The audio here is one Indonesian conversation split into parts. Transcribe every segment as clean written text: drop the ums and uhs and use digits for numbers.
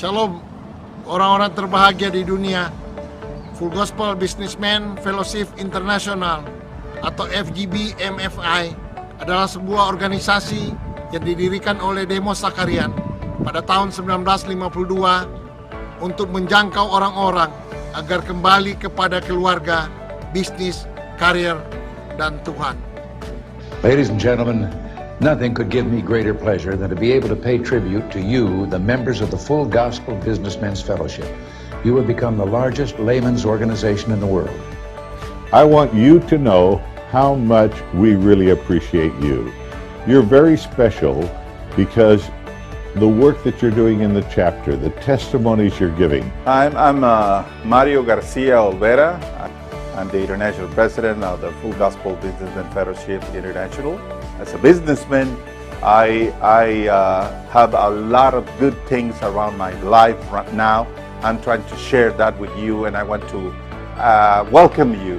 Shalom, orang-orang terbahagia di dunia. Full Gospel Businessman Fellowship International atau FGB MFI adalah sebuah organisasi yang didirikan oleh Demos Sakarian pada tahun 1952 untuk menjangkau orang-orang agar kembali kepada keluarga, bisnis, karir, dan Tuhan. Ladies and gentlemen, nothing could give me greater pleasure than to be able to pay tribute to you, the members of the Full Gospel Businessmen's Fellowship. You have become the largest layman's organization in the world. I want you to know how much we really appreciate you. You're very special because the work that you're doing in the chapter, the testimonies you're giving. I'm Mario Garcia Olvera. I'm the International President of the Full Gospel Businessmen Fellowship International. As a businessman, I have a lot of good things around my life right now. I'm trying to share that with you, and I want to welcome you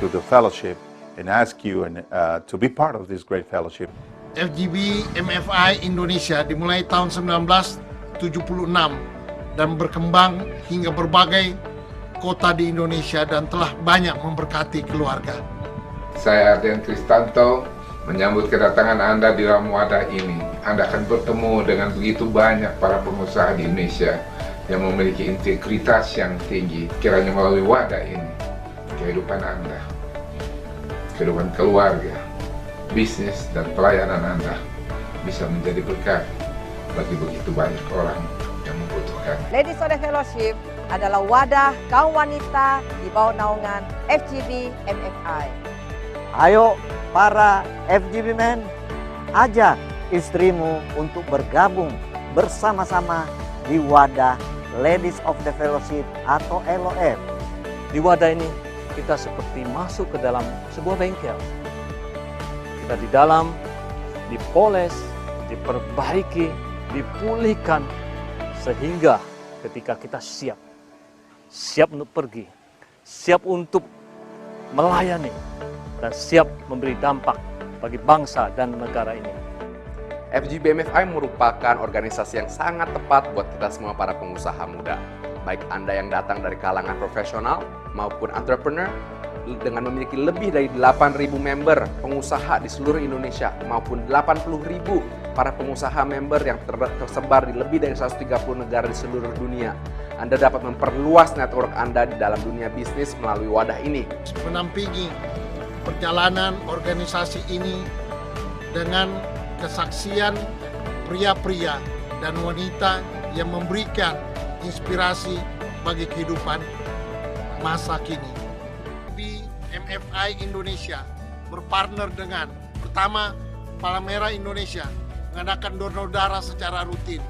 to the fellowship and ask you to be part of this great fellowship. FGB MFI Indonesia dimulai tahun 1976 dan berkembang hingga berbagai kota di Indonesia dan telah banyak memberkati keluarga. Saya Arden Kristanto menyambut kedatangan Anda di dalam wadah ini. Anda akan bertemu dengan begitu banyak para pengusaha di Indonesia yang memiliki integritas yang tinggi. Kiranya melalui wadah ini, kehidupan Anda, kehidupan keluarga, bisnis, dan pelayanan Anda bisa menjadi berkat bagi begitu banyak orang yang membutuhkan. Ladies of the Fellowship adalah wadah kaum wanita di bawah naungan FGB MFI. Ayo para FGB Men, ajak istrimu untuk bergabung bersama-sama di wadah Ladies of the Fellowship atau LOF. Di wadah ini kita seperti masuk ke dalam sebuah bengkel. Kita di dalam dipoles, diperbaiki, dipulihkan sehingga ketika kita siap untuk pergi, siap untuk melayani, dan siap memberi dampak bagi bangsa dan negara ini. FGB MFI merupakan organisasi yang sangat tepat buat kita semua para pengusaha muda. Baik Anda yang datang dari kalangan profesional maupun entrepreneur, dengan memiliki lebih dari 8.000 member pengusaha di seluruh Indonesia maupun 80.000 para pengusaha member yang tersebar di lebih dari 130 negara di seluruh dunia. Anda dapat memperluas network Anda di dalam dunia bisnis melalui wadah ini. Menampingi perjalanan organisasi ini dengan kesaksian pria-pria dan wanita yang memberikan inspirasi bagi kehidupan masa kini. Di MFI Indonesia berpartner dengan pertama Palang Merah Indonesia mengadakan donor darah secara rutin.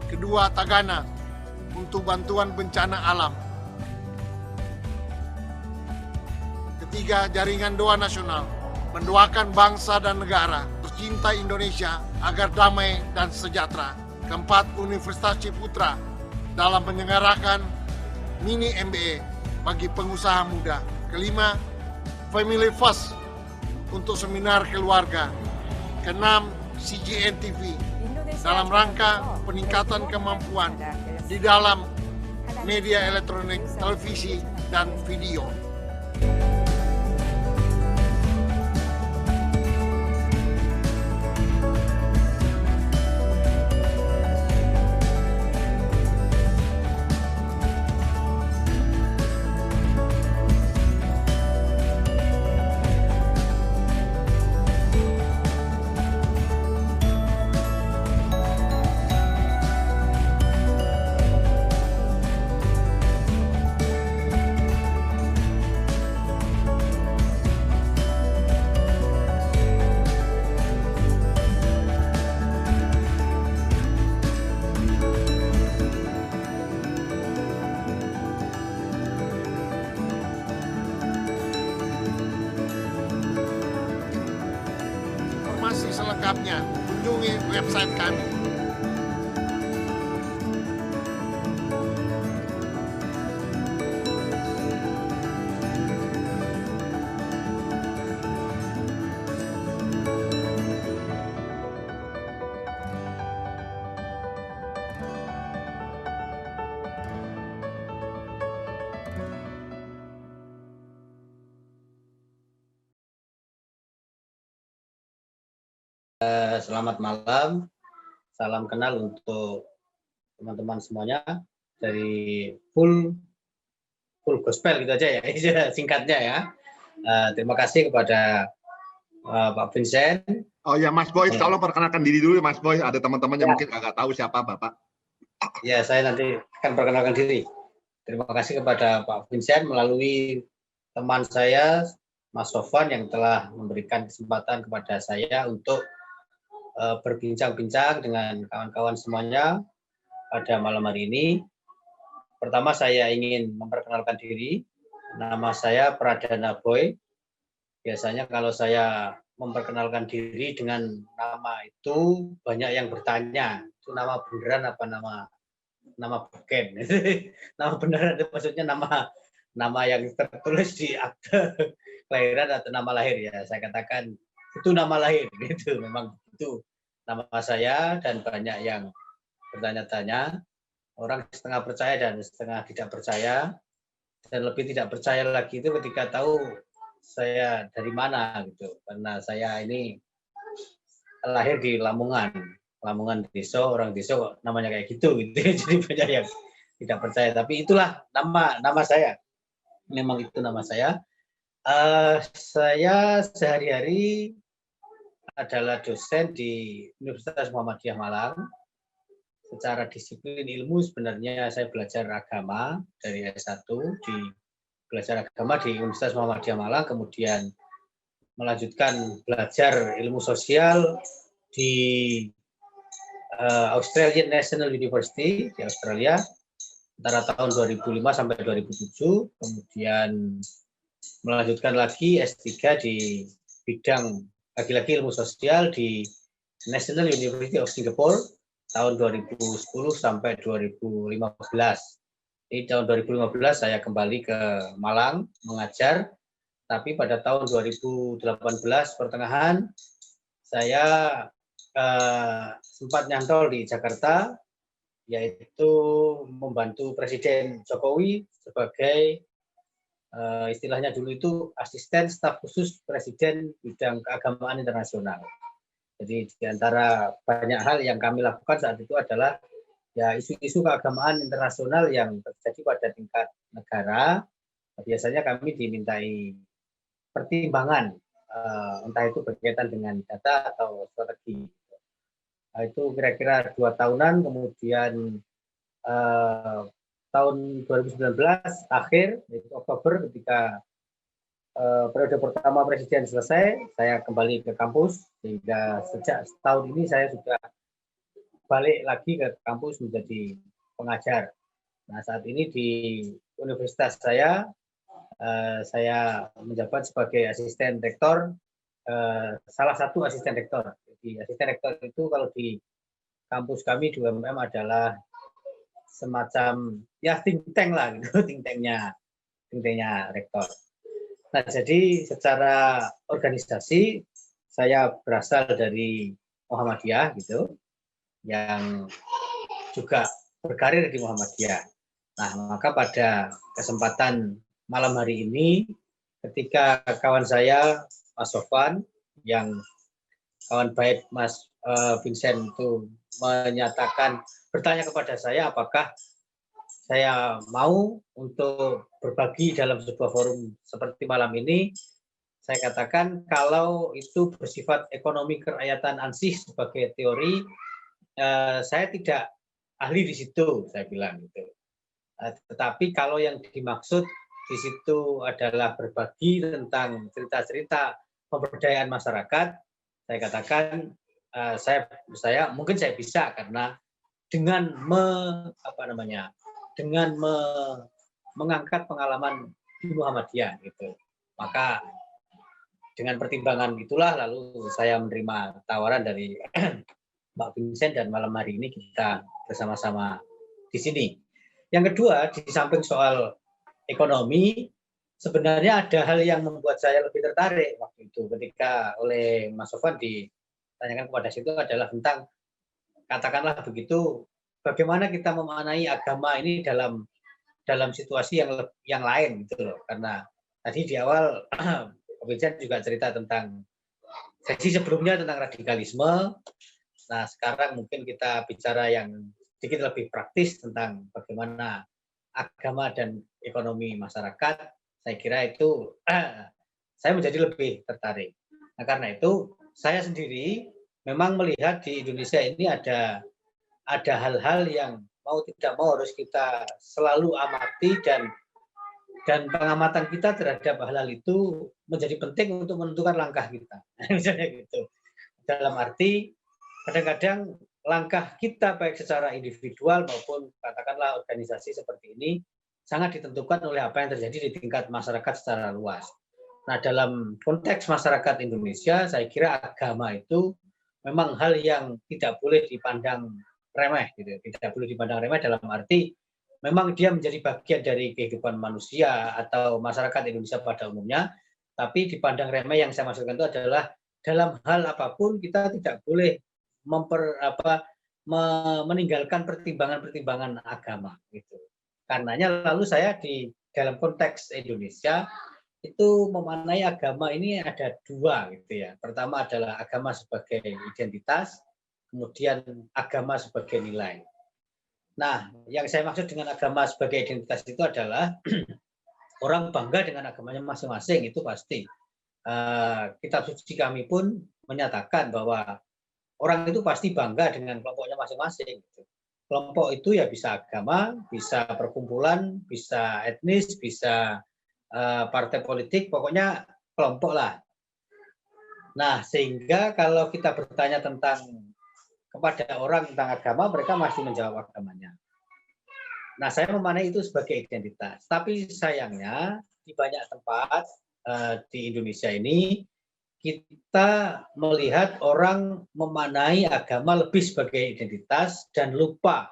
Kedua, Tagana untuk bantuan bencana alam. Ketiga, Jaringan Doa Nasional mendoakan bangsa dan negara tercinta Indonesia agar damai dan sejahtera. Keempat, Universitas Ciputra dalam menyelenggarakan mini MBA bagi pengusaha muda. Kelima, Family First untuk seminar keluarga. Keenam, CGN TV dalam rangka peningkatan kemampuan di dalam media elektronik, televisi, dan video. Informasi selengkapnya kunjungi website kami. Selamat malam, salam kenal untuk teman-teman semuanya dari full gospel gitu aja ya, singkatnya ya. Terima kasih kepada Pak Vincent. Oh ya, Mas Boy, tolong perkenalkan diri dulu, Mas Boy. Ada teman-teman yang mungkin agak tahu siapa Bapak. Ya, saya nanti akan perkenalkan diri. Terima kasih kepada Pak Vincent melalui teman saya, Mas Sofwan, yang telah memberikan kesempatan kepada saya untuk berbincang-bincang dengan kawan-kawan semuanya pada malam hari ini. Pertama saya ingin memperkenalkan diri. Nama saya Pradana Boy. Biasanya kalau saya memperkenalkan diri dengan nama itu banyak yang bertanya, itu nama beneran apa nama beken? Nama beneran itu maksudnya nama yang tertulis di akte kelahiran atau nama lahir ya. Saya katakan itu nama lahir gitu. Memang itu nama saya, dan banyak yang bertanya-tanya. Orang setengah percaya dan setengah tidak percaya, dan lebih tidak percaya lagi itu ketika tahu saya dari mana gitu, karena saya ini lahir di Lamongan desa, orang desa namanya kayak gitu gitu. Jadi banyak yang tidak percaya, tapi itulah nama saya, memang itu nama saya. Saya sehari-hari adalah dosen di Universitas Muhammadiyah Malang. Secara disiplin ilmu sebenarnya saya belajar agama dari S1 belajar agama di Universitas Muhammadiyah Malang, kemudian melanjutkan belajar ilmu sosial di Australian National University di Australia antara tahun 2005 sampai 2007, kemudian melanjutkan lagi S3 di bidang lagi-lagi ilmu sosial di National University of Singapore tahun 2010 sampai 2015. Di tahun 2015 saya kembali ke Malang mengajar, tapi pada tahun 2018 pertengahan saya sempat nyantol di Jakarta, yaitu membantu Presiden Jokowi sebagai istilahnya dulu itu asisten staf khusus Presiden bidang keagamaan internasional. Jadi di antara banyak hal yang kami lakukan saat itu adalah ya isu-isu keagamaan internasional yang terjadi pada tingkat negara. Biasanya kami dimintai pertimbangan, entah itu berkaitan dengan data atau strategi. Nah, itu kira-kira 2 tahunan, kemudian tahun 2019 akhir, yaitu Oktober, ketika periode pertama Presiden selesai, saya kembali ke kampus, sehingga sejak setahun ini saya sudah balik lagi ke kampus menjadi pengajar. Nah, saat ini di universitas saya menjabat sebagai asisten rektor, salah satu asisten rektor. Jadi asisten rektor itu kalau di kampus kami di UMM adalah semacam ya think tank lah gitu, think tanknya rektor. Nah, jadi secara organisasi saya berasal dari Muhammadiyah gitu, yang juga berkarir di Muhammadiyah. Nah, maka pada kesempatan malam hari ini, ketika kawan saya Mas Sofwan, yang kawan baik Mas Vincent itu bertanya kepada saya apakah saya mau untuk berbagi dalam sebuah forum seperti malam ini. Saya katakan kalau itu bersifat ekonomi kerakyatan ansih sebagai teori, saya tidak ahli di situ, saya bilang gitu. Tetapi kalau yang dimaksud di situ adalah berbagi tentang cerita-cerita pemberdayaan masyarakat, saya katakan saya mungkin saya bisa, karena dengan mengangkat pengalaman di Muhammadiyah gitu. Maka dengan pertimbangan itulah lalu saya menerima tawaran dari Mbak Vincent, dan malam hari ini kita bersama-sama di sini. Yang kedua, di samping soal ekonomi, sebenarnya ada hal yang membuat saya lebih tertarik waktu itu ketika oleh Mas Sofwan ditanyakan kepada situ adalah tentang, katakanlah begitu, bagaimana kita memaknai agama ini dalam situasi yang lain gitu loh. Karena tadi di awal Vincent juga cerita tentang sesi sebelumnya tentang radikalisme. Nah, sekarang mungkin kita bicara yang sedikit lebih praktis tentang bagaimana agama dan ekonomi masyarakat. Saya kira itu saya menjadi lebih tertarik. Nah, karena itu saya sendiri memang melihat di Indonesia ini ada hal-hal yang mau tidak mau harus kita selalu amati, dan pengamatan kita terhadap hal-hal itu menjadi penting untuk menentukan langkah kita. Misalnya gitu. Dalam arti kadang-kadang langkah kita baik secara individual maupun katakanlah organisasi seperti ini sangat ditentukan oleh apa yang terjadi di tingkat masyarakat secara luas. Nah, dalam konteks masyarakat Indonesia, saya kira agama itu memang hal yang tidak boleh dipandang remeh, gitu. Tidak boleh dipandang remeh dalam arti memang dia menjadi bagian dari kehidupan manusia atau masyarakat Indonesia pada umumnya, tapi dipandang remeh yang saya maksudkan itu adalah dalam hal apapun kita tidak boleh meninggalkan pertimbangan-pertimbangan agama, gitu. Karenanya lalu saya di dalam konteks Indonesia itu memaknai agama ini ada dua, gitu ya. Pertama adalah agama sebagai identitas, kemudian agama sebagai nilai. Nah, yang saya maksud dengan agama sebagai identitas itu adalah orang bangga dengan agamanya masing-masing, itu pasti. Kitab suci kami pun menyatakan bahwa orang itu pasti bangga dengan kelompoknya masing-masing. Gitu. Kelompok itu ya bisa agama, bisa perkumpulan, bisa etnis, bisa partai politik, pokoknya kelompok lah. Nah, sehingga kalau kita bertanya kepada orang tentang agama, mereka masih menjawab agamanya. Nah, saya memaknai itu sebagai identitas. Tapi sayangnya di banyak tempat di Indonesia ini kita melihat orang memaknai agama lebih sebagai identitas dan lupa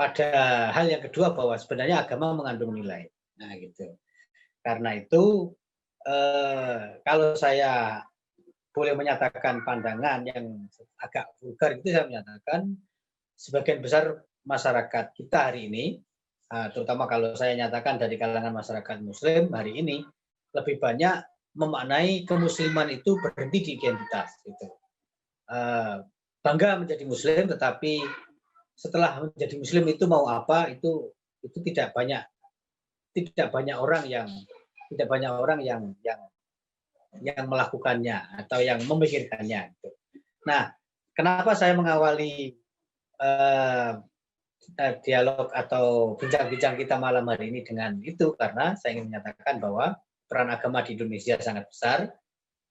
pada hal yang kedua bahwa sebenarnya agama mengandung nilai. Nah, gitu. Karena itu kalau saya boleh menyatakan pandangan yang agak vulgar, itu saya menyatakan sebagian besar masyarakat kita hari ini, terutama kalau saya nyatakan dari kalangan masyarakat Muslim hari ini, lebih banyak memaknai kemusliman itu berhenti di identitas. Gitu. Bangga menjadi Muslim, tetapi setelah menjadi Muslim itu mau apa? Itu tidak banyak orang yang melakukannya atau yang memikirkannya. Gitu. Nah, kenapa saya mengawali dialog atau bincang-bincang kita malam hari ini dengan itu? Karena saya ingin menyatakan bahwa peran agama di Indonesia sangat besar,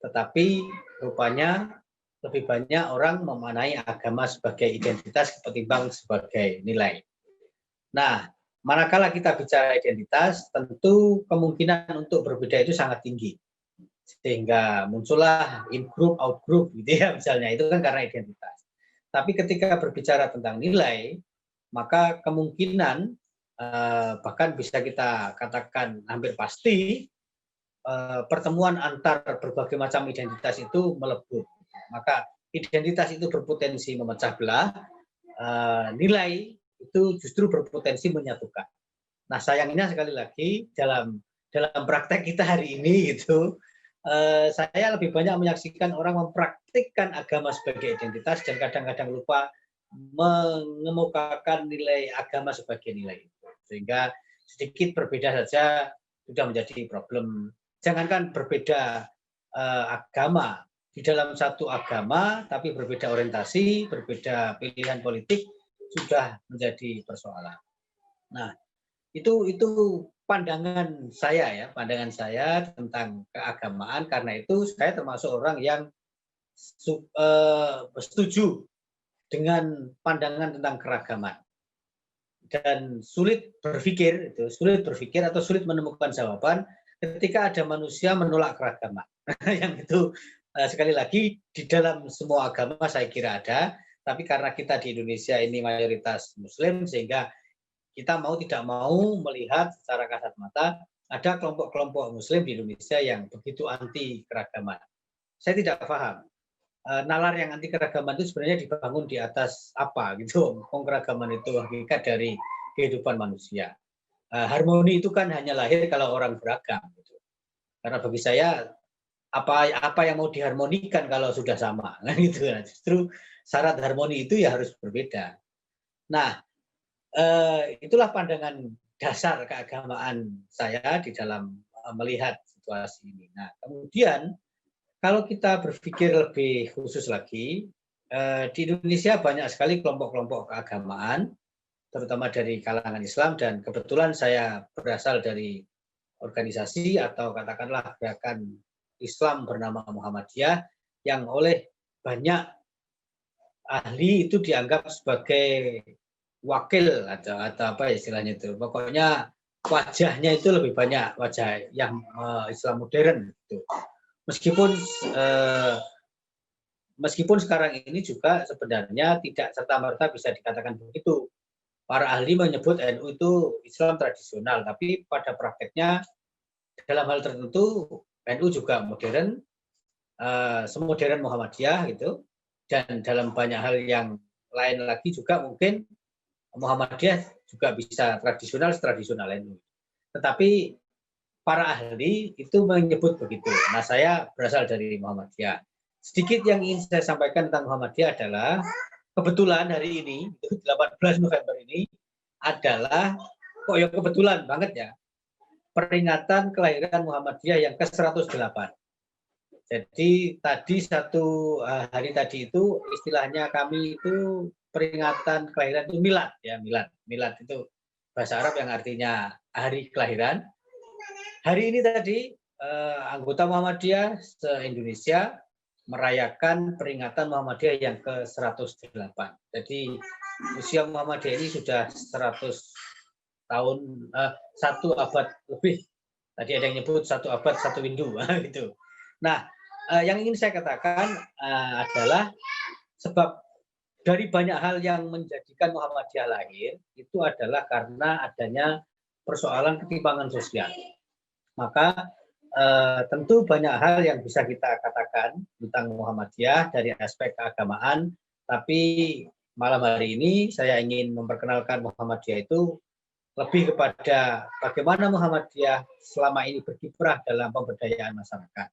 tetapi rupanya lebih banyak orang memaknai agama sebagai identitas ketimbang sebagai nilai. Nah, manakala kita bicara identitas, tentu kemungkinan untuk berbeda itu sangat tinggi. Sehingga muncullah in-group, out-group, gitu ya misalnya. Itu kan karena identitas. Tapi ketika berbicara tentang nilai, maka kemungkinan bahkan bisa kita katakan hampir pasti pertemuan antar berbagai macam identitas itu melebur. Maka identitas itu berpotensi memecah belah, nilai itu justru berpotensi menyatukan. Nah, sayangnya sekali lagi dalam praktek kita hari ini gitu, saya lebih banyak menyaksikan orang mempraktikkan agama sebagai identitas dan kadang-kadang lupa mengemukakan nilai agama sebagai nilai. Sehingga sedikit berbeda saja sudah menjadi problem. Jangankan berbeda agama, di dalam satu agama tapi berbeda orientasi, berbeda pilihan politik sudah menjadi persoalan. Nah, itu pandangan saya tentang keagamaan. Karena itu saya termasuk orang yang setuju dengan pandangan tentang keragaman dan sulit berpikir atau sulit menemukan jawaban ketika ada manusia menolak keragaman. Yang itu sekali lagi di dalam semua agama saya kira ada, tapi karena kita di Indonesia ini mayoritas Muslim sehingga kita mau tidak mau melihat secara kasat mata ada kelompok-kelompok Muslim di Indonesia yang begitu anti keragaman. Saya tidak paham nalar yang anti keragaman itu sebenarnya dibangun di atas apa gitu. Keragaman itu hakikat dari kehidupan manusia. Harmoni itu kan hanya lahir kalau orang beragam. Gitu. Karena bagi saya apa yang mau diharmonikan kalau sudah sama, kan gitu. Nah, justru syarat harmoni itu ya harus berbeda. Nah, itulah pandangan dasar keagamaan saya di dalam melihat situasi ini. Nah, kemudian kalau kita berpikir lebih khusus lagi, di Indonesia banyak sekali kelompok-kelompok keagamaan, terutama dari kalangan Islam, dan kebetulan saya berasal dari organisasi atau katakanlah gerakan Islam bernama Muhammadiyah yang oleh banyak ahli itu dianggap sebagai wakil atau apa istilahnya itu. Pokoknya wajahnya itu lebih banyak wajah yang Islam modern gitu. Meskipun sekarang ini juga sebenarnya tidak serta-merta bisa dikatakan begitu. Para ahli menyebut NU itu Islam tradisional, tapi pada prakteknya dalam hal tertentu NU juga modern, semodern Muhammadiyah gitu, dan dalam banyak hal yang lain lagi juga mungkin Muhammadiyah juga bisa tradisional NU. Tetapi para ahli itu menyebut begitu. Nah, saya berasal dari Muhammadiyah. Sedikit yang ingin saya sampaikan tentang Muhammadiyah adalah kebetulan hari ini, 18 November ini adalah, kok ya kebetulan banget ya, peringatan kelahiran Muhammadiyah yang ke-108. Jadi tadi satu hari tadi itu istilahnya kami itu peringatan kelahiran itu milad ya, milad itu bahasa Arab yang artinya hari kelahiran. Hari ini tadi anggota Muhammadiyah se-Indonesia merayakan peringatan Muhammadiyah yang ke-108. Jadi usia Muhammadiyah ini sudah 100 tahun, 1 abad lebih. Tadi ada yang nyebut 1 abad 1 windu gitu. Nah, yang ingin saya katakan adalah sebab dari banyak hal yang menjadikan Muhammadiyah lahir itu adalah karena adanya persoalan ketimpangan sosial. Maka tentu banyak hal yang bisa kita katakan tentang Muhammadiyah dari aspek keagamaan, tapi malam hari ini saya ingin memperkenalkan Muhammadiyah itu lebih kepada bagaimana Muhammadiyah selama ini berkiprah dalam pemberdayaan masyarakat.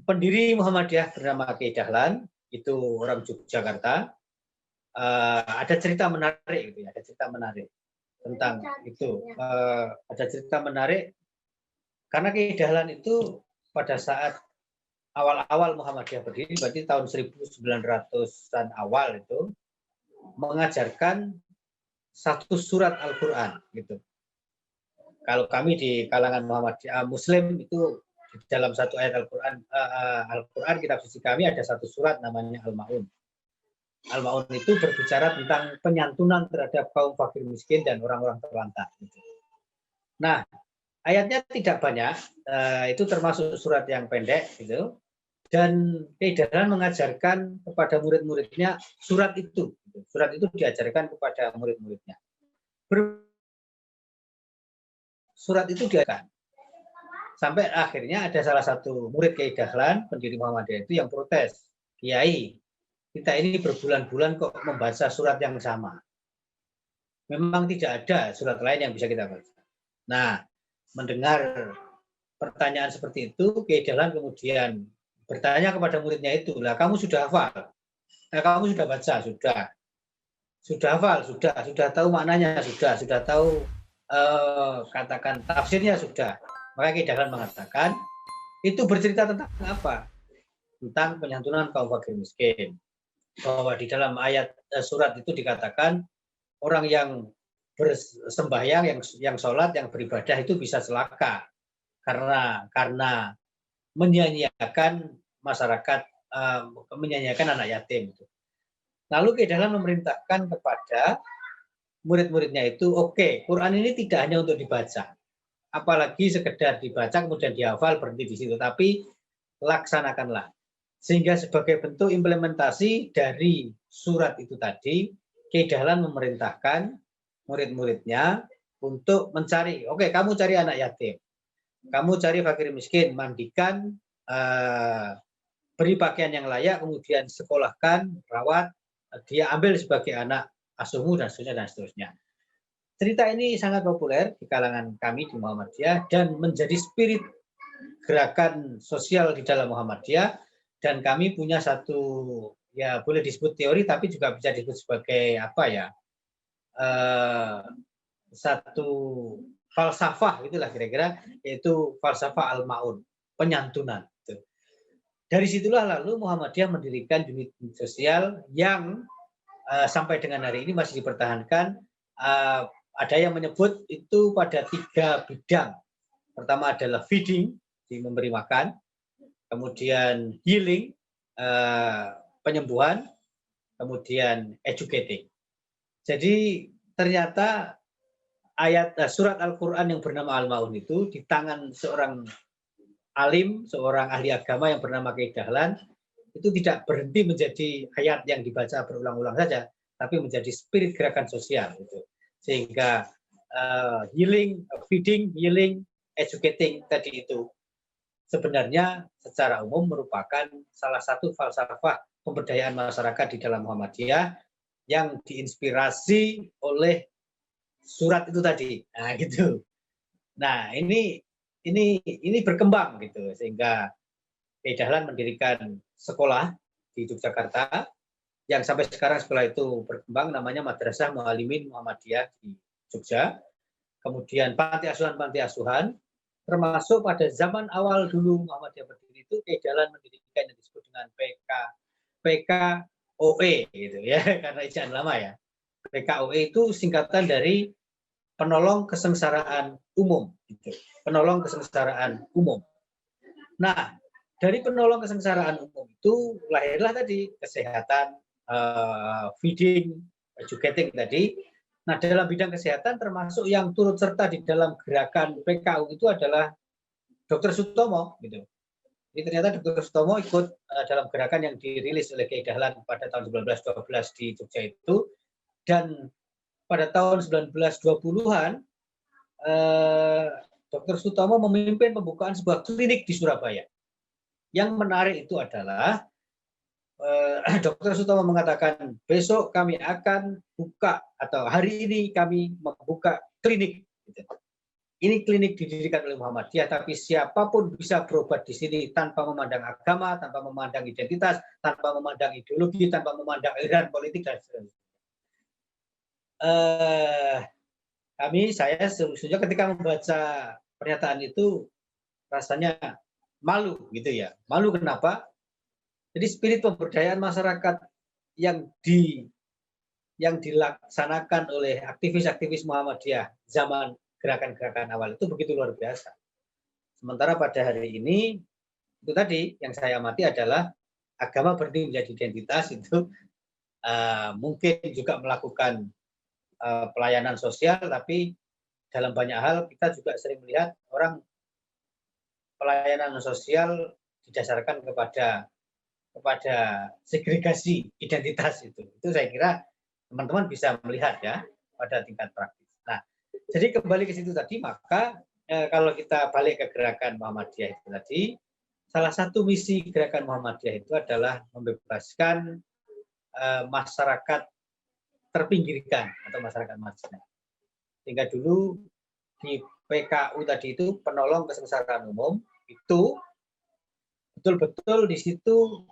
Pendiri Muhammadiyah bernama Kiai Dahlan, itu orang Yogyakarta. Ada cerita menarik gitu ya, ada cerita menarik tentang itu. Ada cerita menarik karena Kiai Dahlan itu pada saat awal-awal Muhammadiyah berdiri, berarti tahun 1900-an awal itu, mengajarkan satu surat Al-Quran gitu. Kalau kami di kalangan Muhammadiyah Muslim itu di dalam satu ayat Al-Quran kitab suci kami ada satu surat namanya Al-Ma'un. Al-Ma'un itu berbicara tentang penyantunan terhadap kaum fakir miskin dan orang-orang terlantar. Gitu. Nah, ayatnya tidak banyak, itu termasuk surat yang pendek gitu. Dan Kiai Dahlan mengajarkan kepada murid-muridnya surat itu. Surat itu diajarkan kepada murid-muridnya. Surat itu diajarkan. Sampai akhirnya ada salah satu murid Kiai Dahlan, pendiri Muhammadiyah itu yang protes. Kiai, kita ini berbulan-bulan kok membaca surat yang sama. Memang tidak ada surat lain yang bisa kita baca. Nah, mendengar pertanyaan seperti itu, Kiai Dahlan kemudian bertanya kepada muridnya itu, lah kamu sudah hafal? Kamu sudah baca? Sudah hafal? Sudah tahu maknanya? Sudah tahu katakan tafsirnya? Sudah. Maka Kiai Dahlan mengatakan, itu bercerita tentang apa? Tentang penyantunan kaum fakir miskin. Bahwa di dalam ayat surat itu dikatakan, orang yang bersembahyang, yang sholat, yang beribadah itu bisa celaka. Karena menyanyiakan masyarakat, menyanyiakan anak yatim. Lalu Kiai Dahlan memerintahkan kepada murid-muridnya itu, oke, Quran ini tidak hanya untuk dibaca, apalagi sekedar dibaca kemudian dihafal berhenti di situ, tapi laksanakanlah. Sehingga sebagai bentuk implementasi dari surat itu tadi, Kiai Dahlan memerintahkan murid-muridnya untuk mencari, oke, kamu cari anak yatim. Kamu cari fakir miskin, mandikan, beri pakaian yang layak, kemudian sekolahkan, rawat, dia ambil sebagai anak asuhmu, dan seterusnya. Cerita ini sangat populer di kalangan kami di Muhammadiyah dan menjadi spirit gerakan sosial di dalam Muhammadiyah, dan kami punya satu, ya boleh disebut teori tapi juga bisa disebut sebagai apa ya, satu falsafah itulah kira-kira, yaitu falsafah al-ma'un, penyantunan. Dari situlah lalu Muhammadiyah mendirikan unit sosial yang sampai dengan hari ini masih dipertahankan. Ada yang menyebut itu pada 3 bidang. Pertama adalah feeding, memberi makan, kemudian healing, penyembuhan, kemudian educating. Jadi ternyata surat Al-Quran yang bernama Al-Ma'un itu di tangan seorang alim, seorang ahli agama yang bernama Kiai Dahlan, itu tidak berhenti menjadi ayat yang dibaca berulang-ulang saja, tapi menjadi spirit gerakan sosial. Sehingga healing, feeding, healing, educating tadi itu sebenarnya secara umum merupakan salah satu falsafah pemberdayaan masyarakat di dalam Muhammadiyah yang diinspirasi oleh surat itu tadi. Nah, gitu. Nah, ini berkembang gitu, sehingga Kiai Dahlan mendirikan sekolah di Yogyakarta yang sampai sekarang sekolah itu berkembang, namanya Madrasah Muallimin Muhammadiyah di Jogja. Kemudian panti asuhan, termasuk pada zaman awal dulu Muhammadiyah berdiri itu Kiai Dahlan mendirikan yang disebut dengan PKOE gitu ya, karena ejaan lama ya. PKOE itu singkatan dari penolong kesengsaraan umum gitu. Penolong kesengsaraan umum. Nah, dari penolong kesengsaraan umum itu lahirlah tadi kesehatan, feeding, educating tadi. Nah, dalam bidang kesehatan termasuk yang turut serta di dalam gerakan PKU itu adalah Dr. Sutomo gitu. Jadi ternyata Dr. Sutomo ikut dalam gerakan yang dirilis oleh Kiai Dahlan pada tahun 1912 di Jogja itu, dan pada tahun 1920-an Dr. Sutomo memimpin pembukaan sebuah klinik di Surabaya. Yang menarik itu adalah Dr. Sutomo mengatakan, besok kami akan buka, atau hari ini kami membuka klinik. Ini klinik didirikan oleh Muhammadiyah, tapi siapapun bisa berobat di sini tanpa memandang agama, tanpa memandang identitas, tanpa memandang ideologi, tanpa memandang aliran politik dan sebagainya. Saya sejujurnya ketika membaca pernyataan itu rasanya malu gitu ya. Malu kenapa? Jadi spirit pemberdayaan masyarakat yang dilaksanakan oleh aktivis-aktivis Muhammadiyah zaman gerakan-gerakan awal itu begitu luar biasa. Sementara pada hari ini itu tadi yang saya amati adalah agama berhenti menjadi identitas itu, mungkin juga melakukan pelayanan sosial, tapi dalam banyak hal kita juga sering melihat orang pelayanan sosial didasarkan kepada segregasi identitas itu. Itu saya kira teman-teman bisa melihat ya pada tingkat praktis. Nah, jadi kembali ke situ tadi, maka kalau kita balik ke gerakan Muhammadiyah itu tadi, salah satu misi gerakan Muhammadiyah itu adalah membebaskan masyarakat terpinggirkan atau masyarakat marginal. Sehingga dulu di PKU tadi itu penolong kesengsaraan umum itu betul-betul di situ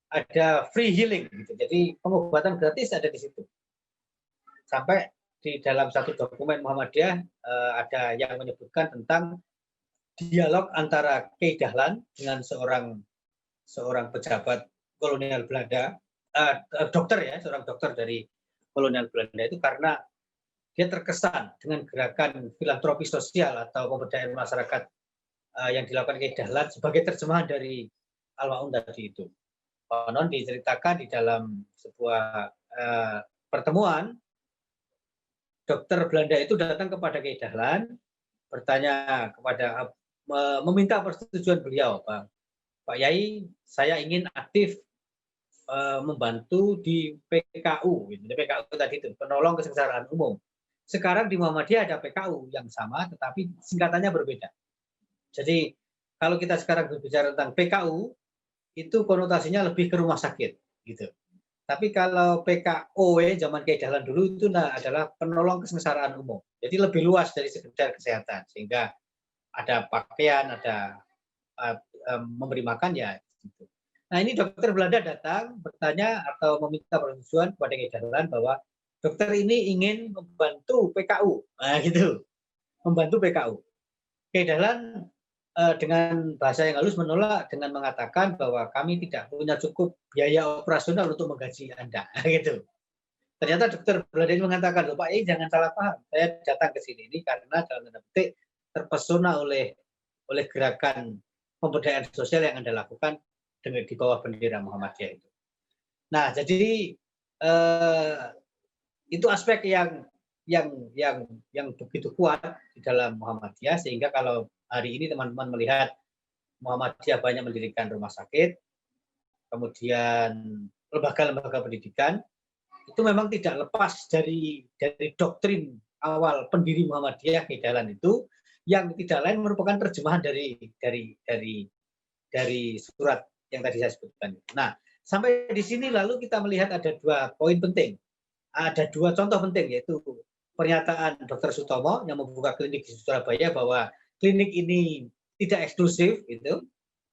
ada free healing gitu. Jadi pengobatan gratis ada di situ. Sampai di dalam satu dokumen Muhammadiyah ada yang menyebutkan tentang dialog antara Kiai Dahlan dengan seorang pejabat kolonial Belanda, seorang dokter dari kolonial Belanda itu, karena dia terkesan dengan gerakan filantropi sosial atau pemberdayaan masyarakat yang dilakukan Kiai Dahlan sebagai terjemahan dari Al-Ma'un tadi itu. Konon diceritakan di dalam sebuah pertemuan, dokter Belanda itu datang kepada Kiai Dahlan, bertanya meminta persetujuan beliau, Pak Yai, saya ingin aktif membantu di PKU, PKU tadi itu, penolong kesengsaraan umum. Sekarang di Muhammadiyah ada PKU yang sama, tetapi singkatannya berbeda. Jadi kalau kita sekarang berbicara tentang PKU, itu konotasinya lebih ke rumah sakit, gitu. Tapi kalau PKOE zaman Kiai Dahlan dulu itu adalah penolong kesengsaraan umum. Jadi lebih luas dari sekedar kesehatan, sehingga ada pakaian, ada memberi makan ya. Gitu. Nah ini dokter Belanda datang bertanya atau meminta persetujuan kepada Kiai Dahlan bahwa dokter ini ingin membantu PKU, nah gitu, membantu PKU. Kiai Dahlan dengan bahasa yang halus menolak dengan mengatakan bahwa kami tidak punya cukup biaya operasional untuk menggaji Anda, gitu. Ternyata dokter Belanda ini mengatakan, loh Pak, jangan salah paham, saya datang ke sini ini karena dalam tanda petik terpesona oleh gerakan pemberdayaan sosial yang Anda lakukan dengan di bawah bendera Muhammadiyah itu. Nah, jadi itu aspek yang begitu kuat di dalam Muhammadiyah, sehingga kalau hari ini teman-teman melihat Muhammadiyah banyak mendirikan rumah sakit, kemudian lembaga-lembaga pendidikan, itu memang tidak lepas dari doktrin awal pendiri Muhammadiyah Kiai Dahlan itu, yang tidak lain merupakan terjemahan dari surat yang tadi saya sebutkan. Nah, sampai di sini lalu kita melihat ada 2 poin penting. Ada 2 contoh penting, yaitu pernyataan Dr. Sutomo yang membuka klinik di Surabaya bahwa klinik ini tidak eksklusif, gitu.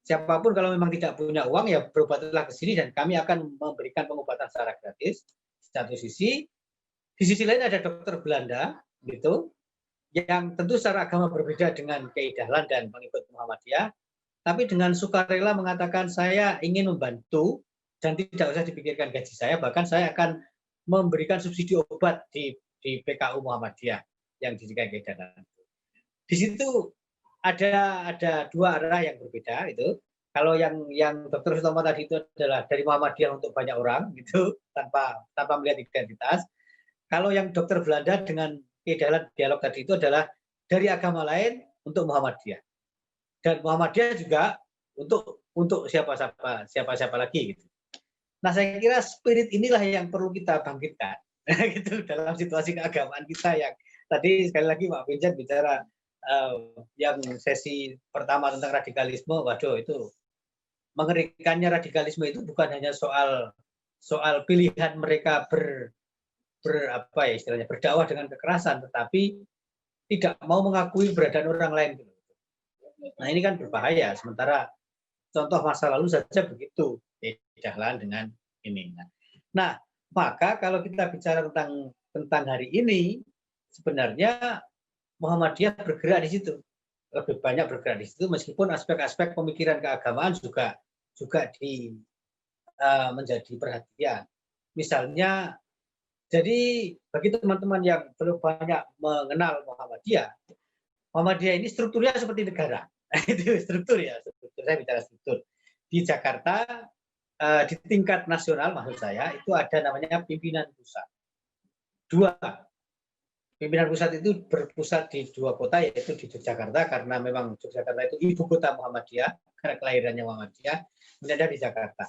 Siapapun kalau memang tidak punya uang ya berobatlah ke sini dan kami akan memberikan pengobatan secara gratis. Satu sisi, di sisi lain ada dokter Belanda, gitu, yang tentu secara agama berbeda dengan Kiai Dahlan dan pengikut Muhammadiyah, tapi dengan sukarela mengatakan saya ingin membantu dan tidak usah dipikirkan gaji saya, bahkan saya akan memberikan subsidi obat di PKU Muhammadiyah yang didirikan Kiai Dahlan. Di situ ada 2 arah yang berbeda itu. Kalau yang Dr. Sutomo tadi itu adalah dari Muhammadiyah untuk banyak orang, gitu, tanpa melihat identitas. Kalau yang dokter Belanda dengan Kiai Dahlan dialog tadi itu adalah dari agama lain untuk Muhammadiyah, dan Muhammadiyah juga untuk siapa lagi, gitu. Nah, saya kira spirit inilah yang perlu kita bangkitkan, gitu, dalam situasi keagamaan kita yang tadi sekali lagi Pak Vincent bicara yang sesi pertama tentang radikalisme. Waduh, itu mengerikannya radikalisme itu bukan hanya soal pilihan mereka berdakwah dengan kekerasan, tetapi tidak mau mengakui keberadaan orang lain. Nah, ini kan berbahaya. Sementara contoh masa lalu saja begitu, Dahlan dengan ini. Nah, maka kalau kita bicara tentang hari ini, sebenarnya Muhammadiyah bergerak di situ, lebih banyak bergerak di situ, meskipun aspek-aspek pemikiran keagamaan juga menjadi perhatian. Misalnya, jadi bagi teman-teman yang belum banyak mengenal Muhammadiyah ini strukturnya seperti negara. Itu struktur ya, saya bicara struktur. Di Jakarta, di tingkat nasional maksud saya, itu ada namanya pimpinan pusat. 2. Pimpinan pusat itu berpusat di 2 kota, yaitu di Yogyakarta, karena memang Yogyakarta itu ibu kota Muhammadiyah, karena kelahirannya Muhammadiyah, ada di Jakarta.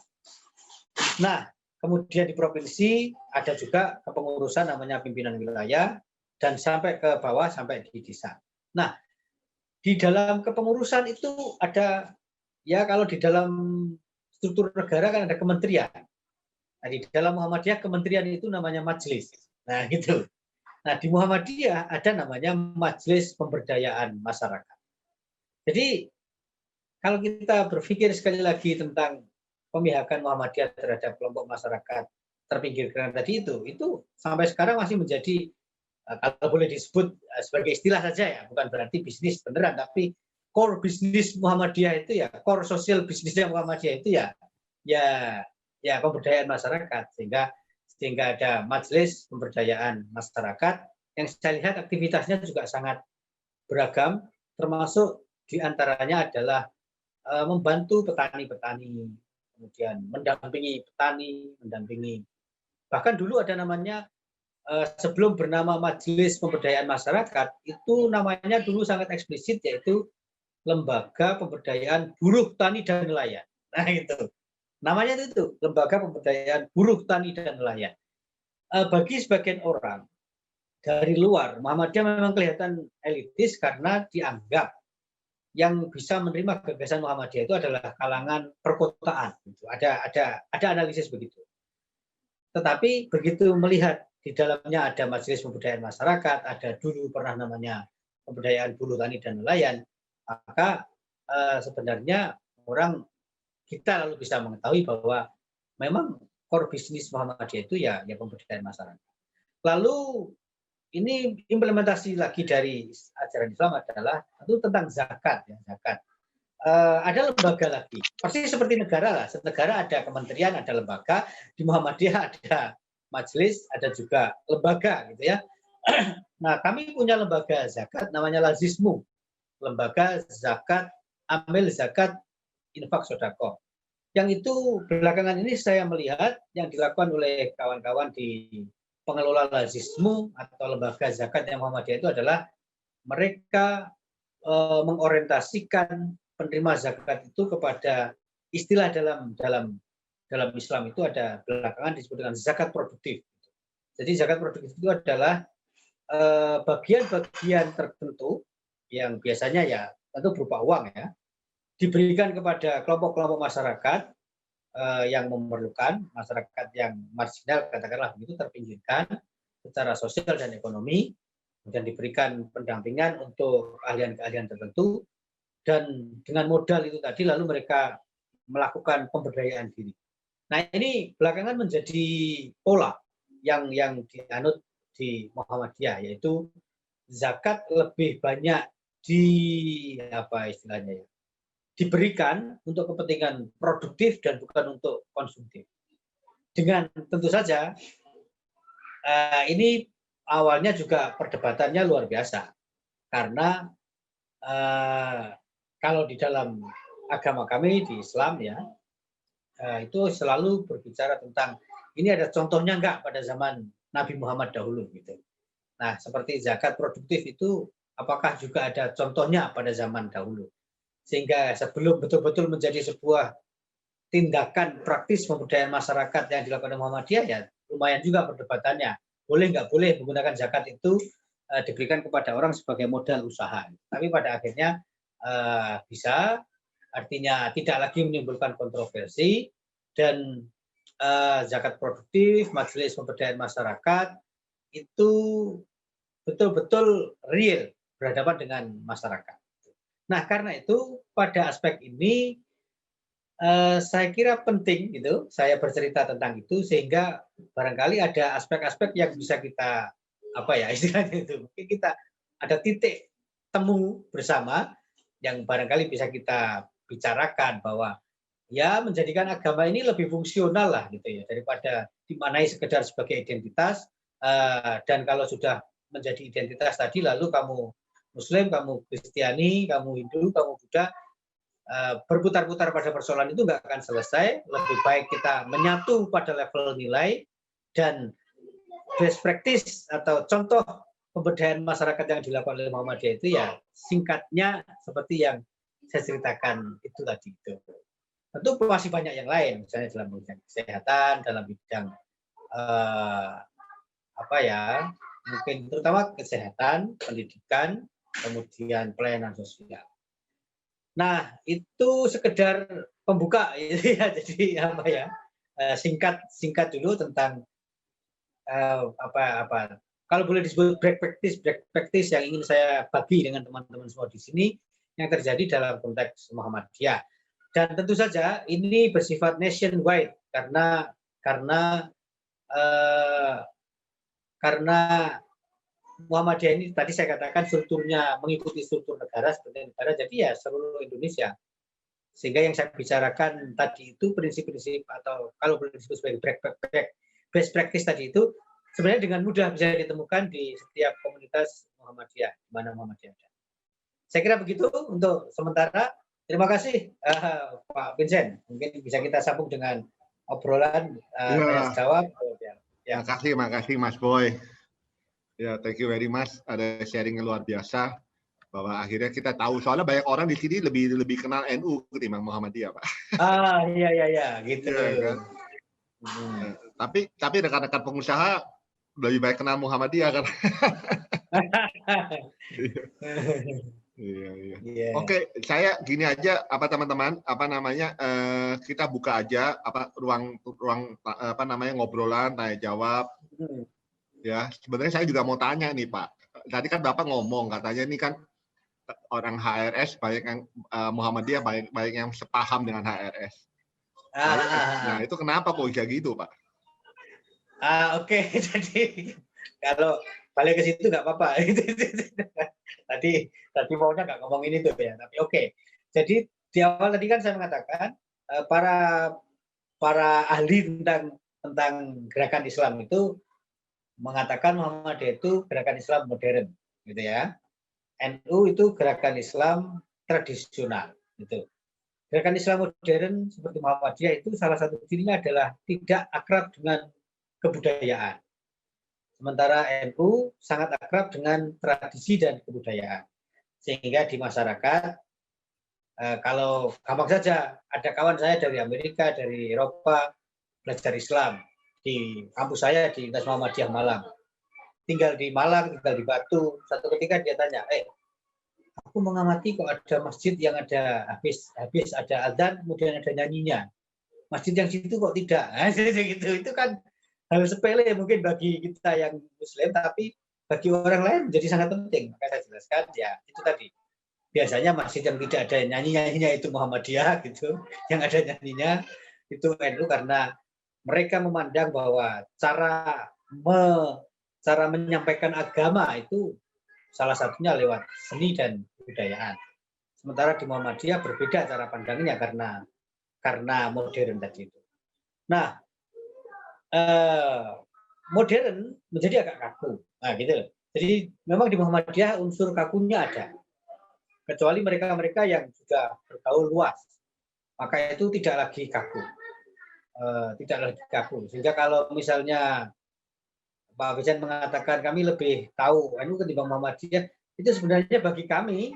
Nah, kemudian di provinsi ada juga kepengurusan namanya pimpinan wilayah, dan sampai ke bawah, sampai di desa. Nah, di dalam kepengurusan itu ada, ya kalau di dalam struktur negara kan ada kementerian. Nah, di dalam Muhammadiyah kementerian itu namanya majelis. Nah, gitu. Nah, di Muhammadiyah ada namanya Majelis Pemberdayaan Masyarakat. Jadi, kalau kita berpikir sekali lagi tentang pemihakan Muhammadiyah terhadap kelompok masyarakat terpinggirkan tadi itu sampai sekarang masih menjadi, kalau boleh disebut sebagai istilah saja ya, bukan berarti bisnis beneran, tapi core bisnis Muhammadiyah itu ya, core sosial bisnisnya Muhammadiyah itu ya pemberdayaan masyarakat, sehingga ada Majelis Pemberdayaan Masyarakat yang saya lihat aktivitasnya juga sangat beragam, termasuk diantaranya adalah membantu petani-petani, kemudian mendampingi petani, bahkan dulu ada namanya, sebelum bernama Majelis Pemberdayaan Masyarakat, itu namanya dulu sangat eksplisit, yaitu Lembaga Pemberdayaan Buruh, Tani, dan Nelayan. Nah, itu. Namanya itu, Lembaga Pemberdayaan Buruh, Tani, dan Nelayan. Bagi sebagian orang dari luar, Muhammadiyah memang kelihatan elitis karena dianggap yang bisa menerima gagasan Muhammadiyah itu adalah kalangan perkotaan. Ada analisis begitu. Tetapi begitu melihat di dalamnya ada Majelis Pemberdayaan Masyarakat, ada dulu pernah namanya Pemberdayaan Buruh, Tani, dan Nelayan, maka sebenarnya kita lalu bisa mengetahui bahwa memang core bisnis Muhammadiyah itu ya pemberdayaan masyarakat. Lalu ini implementasi lagi dari ajaran Islam adalah itu tentang zakat ya, zakat. Ada lembaga lagi, persis seperti negara lah. Negara ada kementerian, ada lembaga. Di Muhammadiyah ada majelis, ada juga lembaga gitu ya. Nah, kami punya lembaga zakat namanya Lazismu, lembaga zakat, amil zakat, infak sedekah. Yang itu belakangan ini saya melihat yang dilakukan oleh kawan-kawan di pengelola Lazismu atau lembaga zakat yang Muhammadiyah itu adalah mereka mengorientasikan penerima zakat itu kepada istilah dalam Islam itu ada belakangan disebut dengan zakat produktif. Jadi zakat produktif itu adalah bagian-bagian tertentu yang biasanya ya tentu berupa uang ya, diberikan kepada kelompok-kelompok masyarakat yang memerlukan, masyarakat yang marginal katakanlah begitu, terpinggirkan secara sosial dan ekonomi, kemudian diberikan pendampingan untuk keahlian-keahlian tertentu, dan dengan modal itu tadi lalu mereka melakukan pemberdayaan diri. Nah, ini belakangan menjadi pola yang dianut di Muhammadiyah, yaitu zakat lebih banyak diberikan untuk kepentingan produktif dan bukan untuk konsumtif. Dengan tentu saja ini awalnya juga perdebatannya luar biasa karena kalau di dalam agama kami di Islam ya itu selalu berbicara tentang ini ada contohnya enggak pada zaman Nabi Muhammad dahulu gitu. Nah, seperti zakat produktif itu apakah juga ada contohnya pada zaman dahulu? Sehingga sebelum betul-betul menjadi sebuah tindakan praktis pemberdayaan masyarakat yang dilakukan oleh Muhammadiyah ya lumayan juga perdebatannya. Boleh nggak boleh menggunakan zakat itu diberikan kepada orang sebagai modal usaha. Tapi pada akhirnya bisa, artinya tidak lagi menimbulkan kontroversi dan zakat produktif, majelis pemberdayaan masyarakat itu betul-betul real berhadapan dengan masyarakat. Nah, karena itu pada aspek ini saya kira penting gitu saya bercerita tentang itu sehingga barangkali ada aspek-aspek yang bisa kita istilahnya itu mungkin kita ada titik temu bersama yang barangkali bisa kita bicarakan bahwa ya menjadikan agama ini lebih fungsional lah gitu ya daripada dimaknai sekedar sebagai identitas dan kalau sudah menjadi identitas tadi lalu kamu Muslim, kamu Kristiani, kamu Hindu, kamu Buddha, berputar-putar pada persoalan itu nggak akan selesai. Lebih baik kita menyatu pada level nilai dan best practice atau contoh pemberdayaan masyarakat yang dilakukan oleh Muhammadiyah itu ya singkatnya seperti yang saya ceritakan itu tadi itu. Tentu masih banyak yang lain, misalnya dalam bidang kesehatan, dalam bidang mungkin terutama kesehatan, pendidikan, kemudian pelayanan sosial. Nah, itu sekedar pembuka ya, jadi singkat dulu tentang kalau boleh disebut break practice yang ingin saya bagi dengan teman-teman semua di sini yang terjadi dalam konteks Muhammadiyah. Dan tentu saja ini bersifat nationwide karena Muhammadiyah ini tadi saya katakan strukturnya mengikuti struktur negara seperti negara, jadi ya seluruh Indonesia. Sehingga yang saya bicarakan tadi itu prinsip-prinsip atau kalau boleh disebut sebagai best practice tadi itu sebenarnya dengan mudah bisa ditemukan di setiap komunitas Muhammadiyah, di mana Muhammadiyah ada. Saya kira begitu untuk sementara. Terima kasih Pak Vincent. Mungkin bisa kita sambung dengan obrolan tanya jawab. Ya. Makasih Mas Boy. Ya, thank you very much. Ada sharing yang luar biasa bahwa akhirnya kita tahu soalnya banyak orang di sini lebih kenal NU ketimbang Muhammadiyah, Pak. Iya gitu. Ya, kan? Tapi rekan-rekan pengusaha lebih baik kenal Muhammadiyah kan. Iya. Oke, saya gini aja teman-teman kita buka aja ruang ngobrolan tanya jawab. Ya, sebenarnya saya juga mau tanya nih Pak. Tadi kan Bapak ngomong katanya ini kan orang HRS, banyak yang Muhammadiyah, banyak yang sepaham dengan HRS. Nah, itu kenapa kok bisa gitu, Pak? Oke. Jadi kalau balik ke situ nggak apa-apa. tadi maunya nggak ngomongin itu ya, tapi oke. Jadi di awal tadi kan saya mengatakan para ahli tentang gerakan Islam itu mengatakan Muhammadiyah itu gerakan Islam modern, gitu ya. NU itu gerakan Islam tradisional, gitu. Gerakan Islam modern seperti Muhammadiyah itu salah satu cirinya adalah tidak akrab dengan kebudayaan. Sementara NU sangat akrab dengan tradisi dan kebudayaan. Sehingga di masyarakat, kalau gampang saja, ada kawan saya dari Amerika, dari Eropa, belajar Islam di kampus saya di Universitas Muhammadiyah Malang. Tinggal di Malang, tinggal di Batu. Satu ketika dia tanya, aku mengamati kok ada masjid yang ada habis ada azan, kemudian ada nyanyinya. Masjid yang situ kok tidak? Gitu. Itu kan hal sepele mungkin bagi kita yang Muslim, tapi bagi orang lain menjadi sangat penting. Maka saya jelaskan, ya itu tadi. Biasanya masjid yang tidak ada nyanyinya itu Muhammadiyah, gitu. Yang ada nyanyinya itu NU, karena mereka memandang bahwa cara menyampaikan agama itu salah satunya lewat seni dan kebudayaan. Sementara di Muhammadiyah berbeda cara pandangnya karena modern tadi itu. Nah, modern menjadi agak kaku. Nah, gitu loh. Jadi memang di Muhammadiyah unsur kakunya ada. Kecuali mereka-mereka yang sudah bergaul luas. Maka itu tidak lagi kaku. Sehingga kalau misalnya Pak Vincent mengatakan kami lebih tahu NU ketimbang Muhammadiyah, itu sebenarnya bagi kami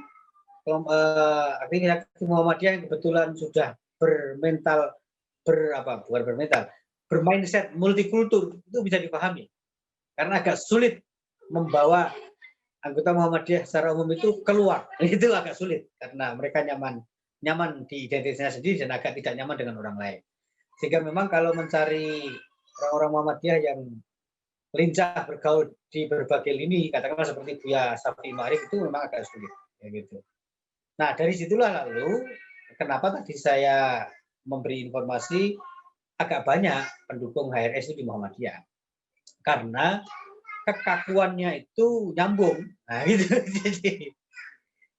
artinya Muhammadiyah yang kebetulan sudah bermindset multikultur, itu bisa dipahami. Karena agak sulit membawa anggota Muhammadiyah secara umum itu keluar. Itu agak sulit karena mereka nyaman di identitasnya sendiri dan agak tidak nyaman dengan orang lain. Sehingga memang kalau mencari orang-orang Muhammadiyah yang lincah bergaul di berbagai lini, katakanlah seperti Buya Syafi'i Ma'arif, itu memang agak sulit, ya gitu. Nah, dari situlah lalu kenapa tadi saya memberi informasi agak banyak pendukung HRS di Muhammadiyah, karena kekakuannya itu nyambung. Nah, gitu.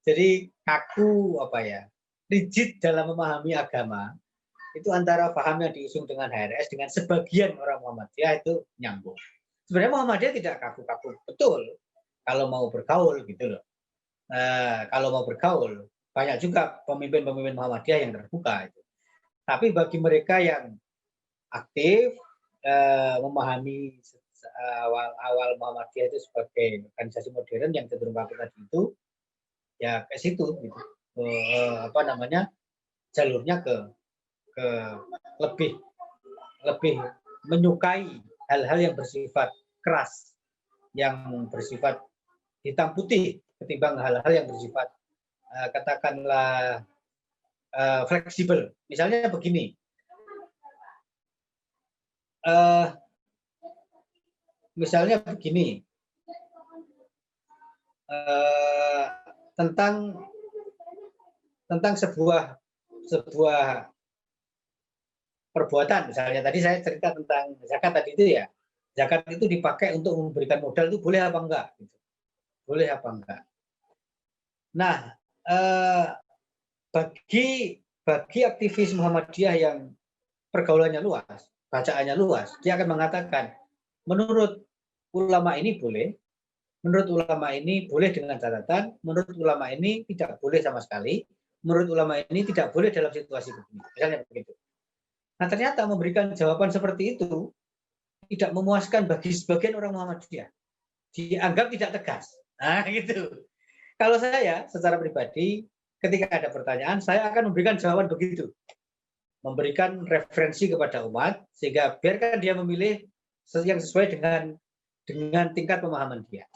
Jadi kaku rigid dalam memahami agama itu antara paham yang diusung dengan HRS dengan sebagian orang Muhammadiyah itu nyambung. Sebenarnya Muhammadiyah tidak kaku-kaku betul kalau mau bergaul, gitu loh. Kalau mau bergaul, banyak juga pemimpin-pemimpin Muhammadiyah yang terbuka itu. Tapi bagi mereka yang aktif memahami awal Muhammadiyah itu sebagai organisasi modern yang cenderung kaku tadi itu, ya ke situ, gitu. Jalurnya ke lebih menyukai hal-hal yang bersifat keras, yang bersifat hitam putih ketimbang hal-hal yang bersifat katakanlah fleksibel. Misalnya begini, tentang sebuah perbuatan. Misalnya tadi saya cerita tentang zakat tadi itu ya, zakat itu dipakai untuk memberikan modal, itu boleh apa enggak? Boleh apa enggak? Nah, bagi aktivis Muhammadiyah yang pergaulannya luas, bacaannya luas, dia akan mengatakan, menurut ulama ini boleh, menurut ulama ini boleh dengan catatan, menurut ulama ini tidak boleh sama sekali, menurut ulama ini tidak boleh dalam situasi begini. Misalnya begitu. Nah, ternyata memberikan jawaban seperti itu tidak memuaskan bagi sebagian orang Muhammadiyah. Dianggap tidak tegas. Nah, gitu. Kalau saya secara pribadi, ketika ada pertanyaan, saya akan memberikan jawaban begitu. Memberikan referensi kepada umat, sehingga biarkan dia memilih yang sesuai dengan tingkat pemahaman dia.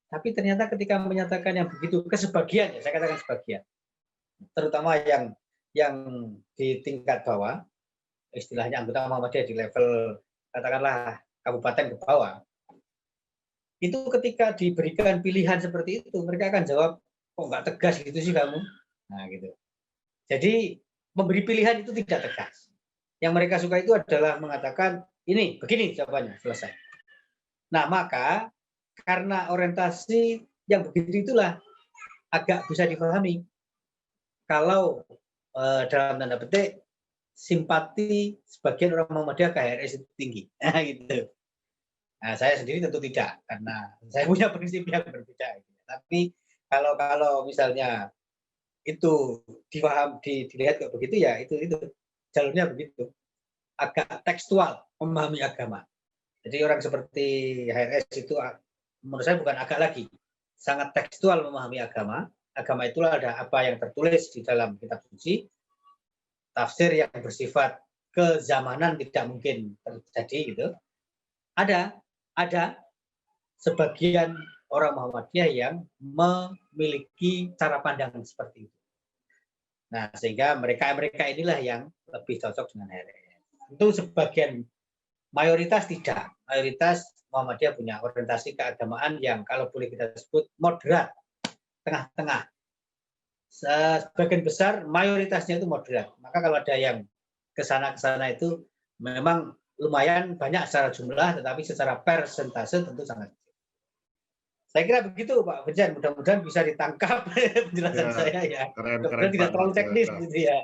Tapi ternyata ketika menyatakan yang begitu ke sebagian, ya saya katakan sebagian, terutama yang di tingkat bawah, istilahnya anggota Muhammadiyah di level katakanlah kabupaten ke bawah, itu ketika diberikan pilihan seperti itu, mereka akan jawab kok nggak tegas gitu sih kamu? Nah gitu. Jadi memberi pilihan itu tidak tegas. Yang mereka suka itu adalah mengatakan ini begini jawabannya, selesai. Nah maka karena orientasi yang begitu itulah agak bisa dipahami kalau dalam tanda petik simpati sebagian orang Muhammadiyah ke HRS itu tinggi. Nah, gitu. Nah, saya sendiri tentu tidak karena saya punya prinsip yang berbeda. Tapi kalau misalnya itu dilihat kayak begitu ya itu jalurnya begitu. Agak tekstual memahami agama. Jadi orang seperti HRS itu menurut saya bukan agak lagi, sangat tekstual memahami agama. Agama itulah ada apa yang tertulis di dalam kitab suci. Tafsir yang bersifat kezamanan tidak mungkin terjadi gitu. Ada sebagian orang Muhammadiyah yang memiliki cara pandang seperti itu. Nah, sehingga mereka inilah yang lebih cocok dengan HRS. Itu sebagian, mayoritas tidak. Mayoritas Muhammadiyah punya orientasi keagamaan yang kalau boleh kita sebut moderat, tengah-tengah. Sebagian besar mayoritasnya itu moderat. Maka kalau ada yang kesana itu memang lumayan banyak secara jumlah, tetapi secara persentase tentu sangat kecil. Saya kira begitu Pak Benjan. Mudah-mudahan bisa ditangkap penjelasan saya ya. Keren, tidak terlalu teknis gitu ya.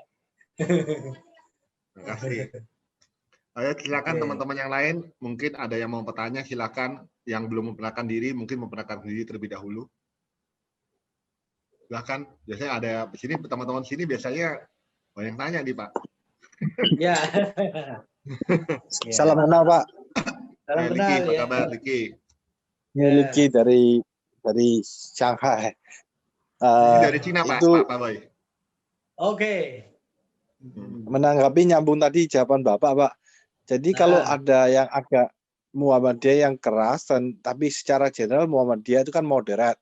Terima kasih. Ayo silakan teman-teman yang lain, mungkin ada yang mau bertanya, silakan. Yang belum memperkenalkan diri, mungkin memperkenalkan diri terlebih dahulu. Silakan. Biasanya ada di sini, teman-teman sini biasanya banyak tanya nih Pak. Ya. Salam kenal Pak. Salam kenal. Liki, apa kabar Liki? Ya, Liki dari Shanghai. Dari Cina Pak, Pak Boy. Oke. Menanggapi nyambung tadi jawaban Bapak Pak. Jadi kalau ada yang agak Muhammadiyah yang keras, tapi secara general Muhammadiyah itu kan moderat.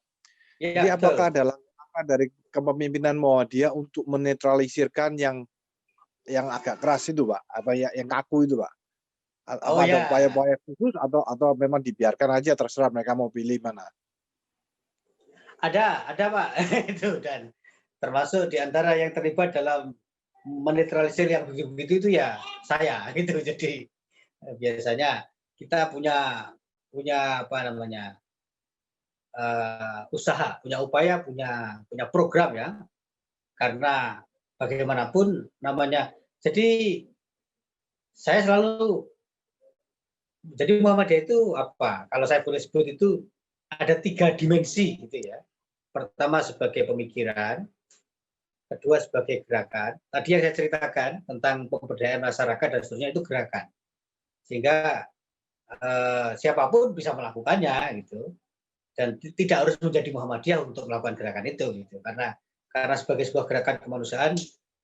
Ya, jadi apakah dalam apa dari kepemimpinan Muhammadiyah untuk menetralisirkan yang agak keras itu Pak? Apa yang kaku itu Pak? Apa ada upaya-upaya khusus atau memang dibiarkan aja terserah mereka mau pilih mana? Ada Pak itu, dan termasuk di antara yang terlibat dalam menetralisir yang begitu itu ya saya gitu. Jadi biasanya kita punya apa namanya usaha, punya upaya, punya program ya, karena bagaimanapun namanya. Jadi saya selalu, jadi Muhammadiyah itu apa? Kalau saya boleh sebut itu ada 3 dimensi gitu ya. Pertama sebagai pemikiran, kedua sebagai gerakan. Tadi yang saya ceritakan tentang pemberdayaan masyarakat dan seterusnya itu gerakan. Sehingga siapapun bisa melakukannya gitu. Dan tidak harus menjadi Muhammadiyah untuk melakukan gerakan itu gitu. Karena sebagai sebuah gerakan kemanusiaan,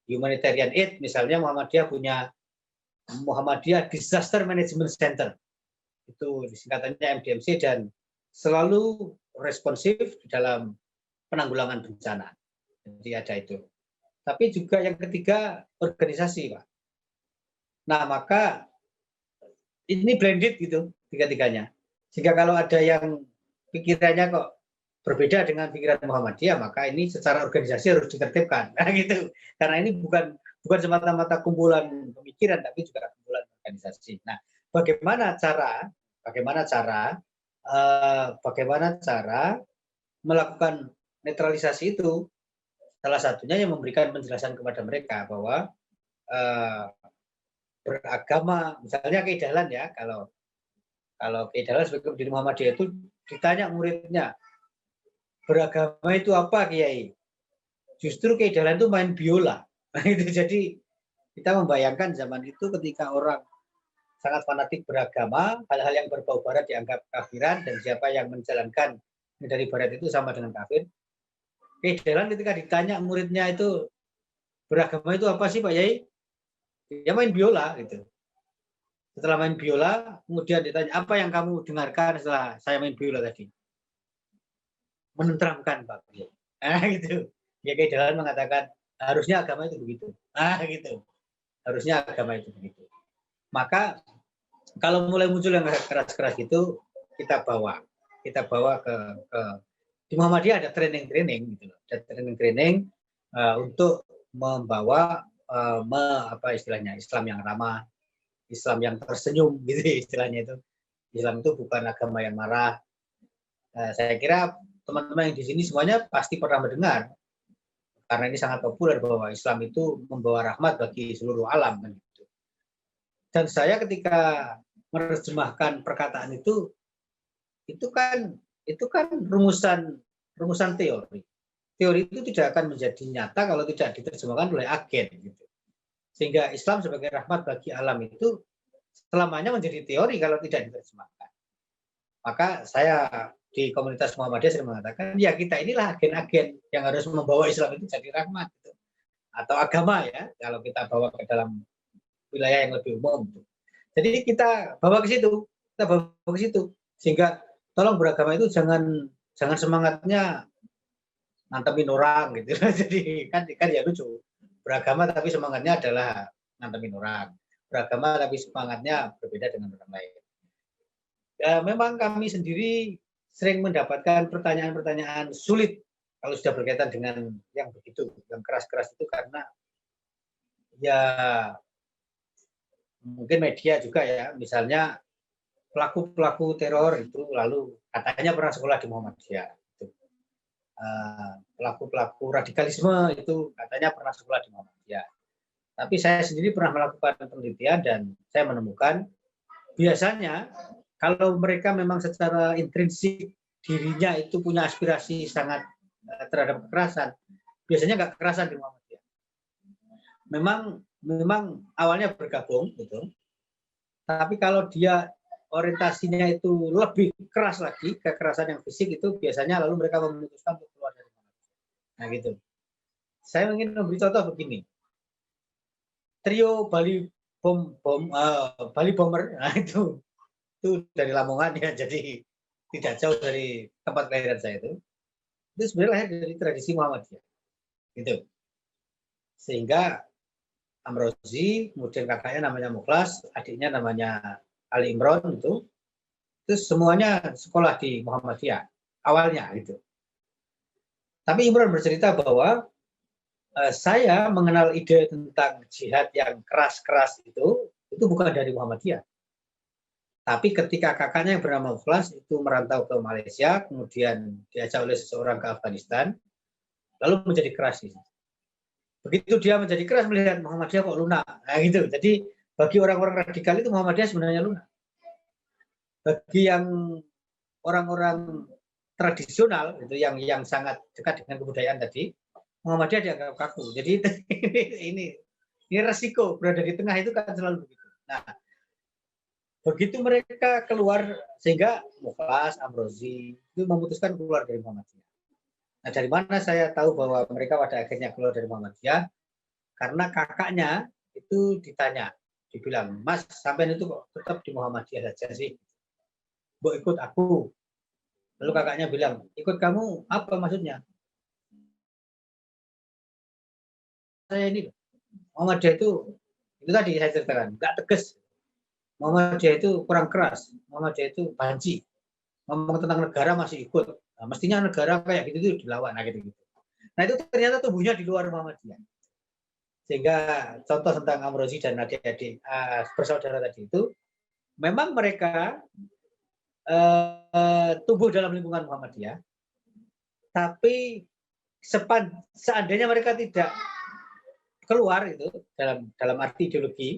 humanitarian aid misalnya, Muhammadiyah punya Muhammadiyah Disaster Management Center. Itu singkatannya MDMC, dan selalu responsif di dalam penanggulangan bencana. Jadi ada itu. Tapi juga yang ketiga organisasi, Pak. Nah, maka ini blended gitu, tiga-tiganya. Sehingga kalau ada yang pikirannya kok berbeda dengan pikiran Muhammadiyah, maka ini secara organisasi harus ditertibkan. Nah, gitu. Karena ini bukan semata-mata kumpulan pemikiran, tapi juga kumpulan organisasi. Nah, bagaimana cara melakukan netralisasi itu? Salah satunya yang memberikan penjelasan kepada mereka bahwa beragama, misalnya keidalan ya, kalau keidalan sebagai pendiri Muhammadiyah itu ditanya muridnya, beragama itu apa Kiai? Justru keidalan itu main biola. Itu jadi kita membayangkan zaman itu ketika orang sangat fanatik beragama, hal-hal yang berbau barat dianggap kafiran, dan siapa yang menjalankan dari barat itu sama dengan kafir. Keidalan ketika ditanya muridnya itu, beragama itu apa sih Pak Yai? Dia main biola gitu. Setelah main biola, kemudian ditanya, apa yang kamu dengarkan setelah saya main biola tadi? Menenteramkan Pak Yai. Gitu. Ya keidalan mengatakan harusnya agama itu begitu. Gitu. Harusnya agama itu begitu. Maka kalau mulai muncul yang keras-keras itu, kita bawa ke di Muhammadiyah ada training gitu loh, ada training untuk membawa apa istilahnya, Islam yang ramah, Islam yang tersenyum gitu istilahnya itu. Islam itu bukan agama yang marah. Saya kira teman-teman yang di sini semuanya pasti pernah mendengar, karena ini sangat populer bahwa Islam itu membawa rahmat bagi seluruh alam. Gitu. Dan saya ketika menerjemahkan perkataan itu kan rumusan teori. Teori itu tidak akan menjadi nyata kalau tidak diterjemahkan oleh agen. Gitu. Sehingga Islam sebagai rahmat bagi alam itu selamanya menjadi teori kalau tidak diterjemahkan. Maka saya di komunitas Muhammadiyah sering mengatakan, ya kita inilah agen-agen yang harus membawa Islam itu jadi rahmat. Gitu. Atau agama ya, kalau kita bawa ke dalam wilayah yang lebih umum. Gitu. Jadi kita bawa ke situ, sehingga tolong beragama itu jangan semangatnya nantemin orang gitu. Jadi kan ya lucu. Beragama tapi semangatnya adalah nantemin orang. Beragama tapi semangatnya berbeda dengan orang lain. Memang kami sendiri sering mendapatkan pertanyaan-pertanyaan sulit kalau sudah berkaitan dengan yang begitu, yang keras-keras itu, karena ya mungkin media juga ya, misalnya pelaku teror itu lalu katanya pernah sekolah di Muhammadiyah. Pelaku radikalisme itu katanya pernah sekolah di Muhammadiyah. Tapi saya sendiri pernah melakukan penelitian dan saya menemukan biasanya kalau mereka memang secara intrinsik dirinya itu punya aspirasi sangat terhadap kekerasan, biasanya nggak kekerasan di Muhammadiyah. Memang awalnya bergabung gitu, tapi kalau dia orientasinya itu lebih keras lagi, kekerasan yang fisik itu biasanya lalu mereka memutuskan untuk keluar dari Muhammadiyah. Nah gitu. Saya ingin memberi contoh begini. Trio Bali Bomber, nah itu dari Lamongan ya, jadi tidak jauh dari tempat kelahiran saya itu sebenarnya lahir dari tradisi Muhammadiyah, gitu. Sehingga Amrozi, kemudian kakaknya namanya Mukhlas, adiknya namanya Ali Imron itu semuanya sekolah di Muhammadiyah awalnya gitu. Tapi Imron bercerita bahwa saya mengenal ide tentang jihad yang keras-keras itu bukan dari Muhammadiyah. Tapi ketika kakaknya yang bernama Mukhlas itu merantau ke Malaysia, kemudian diajak oleh seseorang ke Afghanistan, lalu menjadi keras. Begitu dia menjadi keras melihat Muhammadiyah kok lunak. Nah gitu. Jadi bagi orang-orang radikal itu Muhammadiyah sebenarnya lunak. Bagi yang orang-orang tradisional itu yang sangat dekat dengan kebudayaan tadi, Muhammadiyah dianggap kaku. Jadi ini resiko berada di tengah itu kan selalu begitu. Nah, begitu mereka keluar, sehingga Mukhlas, Amrozi itu memutuskan keluar dari Muhammadiyah. Nah, dari mana saya tahu bahwa mereka pada akhirnya keluar dari Muhammadiyah? Karena kakaknya itu ditanya, dibilang, Mas, sampean itu kok tetap di Muhammadiyah saja sih? Mbok ikut aku. Lalu kakaknya bilang, ikut kamu apa maksudnya? Saya ini Muhammadiyah itu tadi saya ceritakan, nggak tegas. Muhammadiyah itu kurang keras. Muhammadiyah itu banci. Ngomong tentang negara masih ikut. Nah, mestinya negara kayak gitu itu dilawan. Nah, gitu. Nah itu ternyata tumbuhnya di luar Muhammadiyah. Sehingga contoh tentang Amrozi dan adik-adik bersaudara tadi itu, memang mereka tumbuh dalam lingkungan Muhammadiyah, tapi seandainya mereka tidak keluar itu dalam arti ideologi,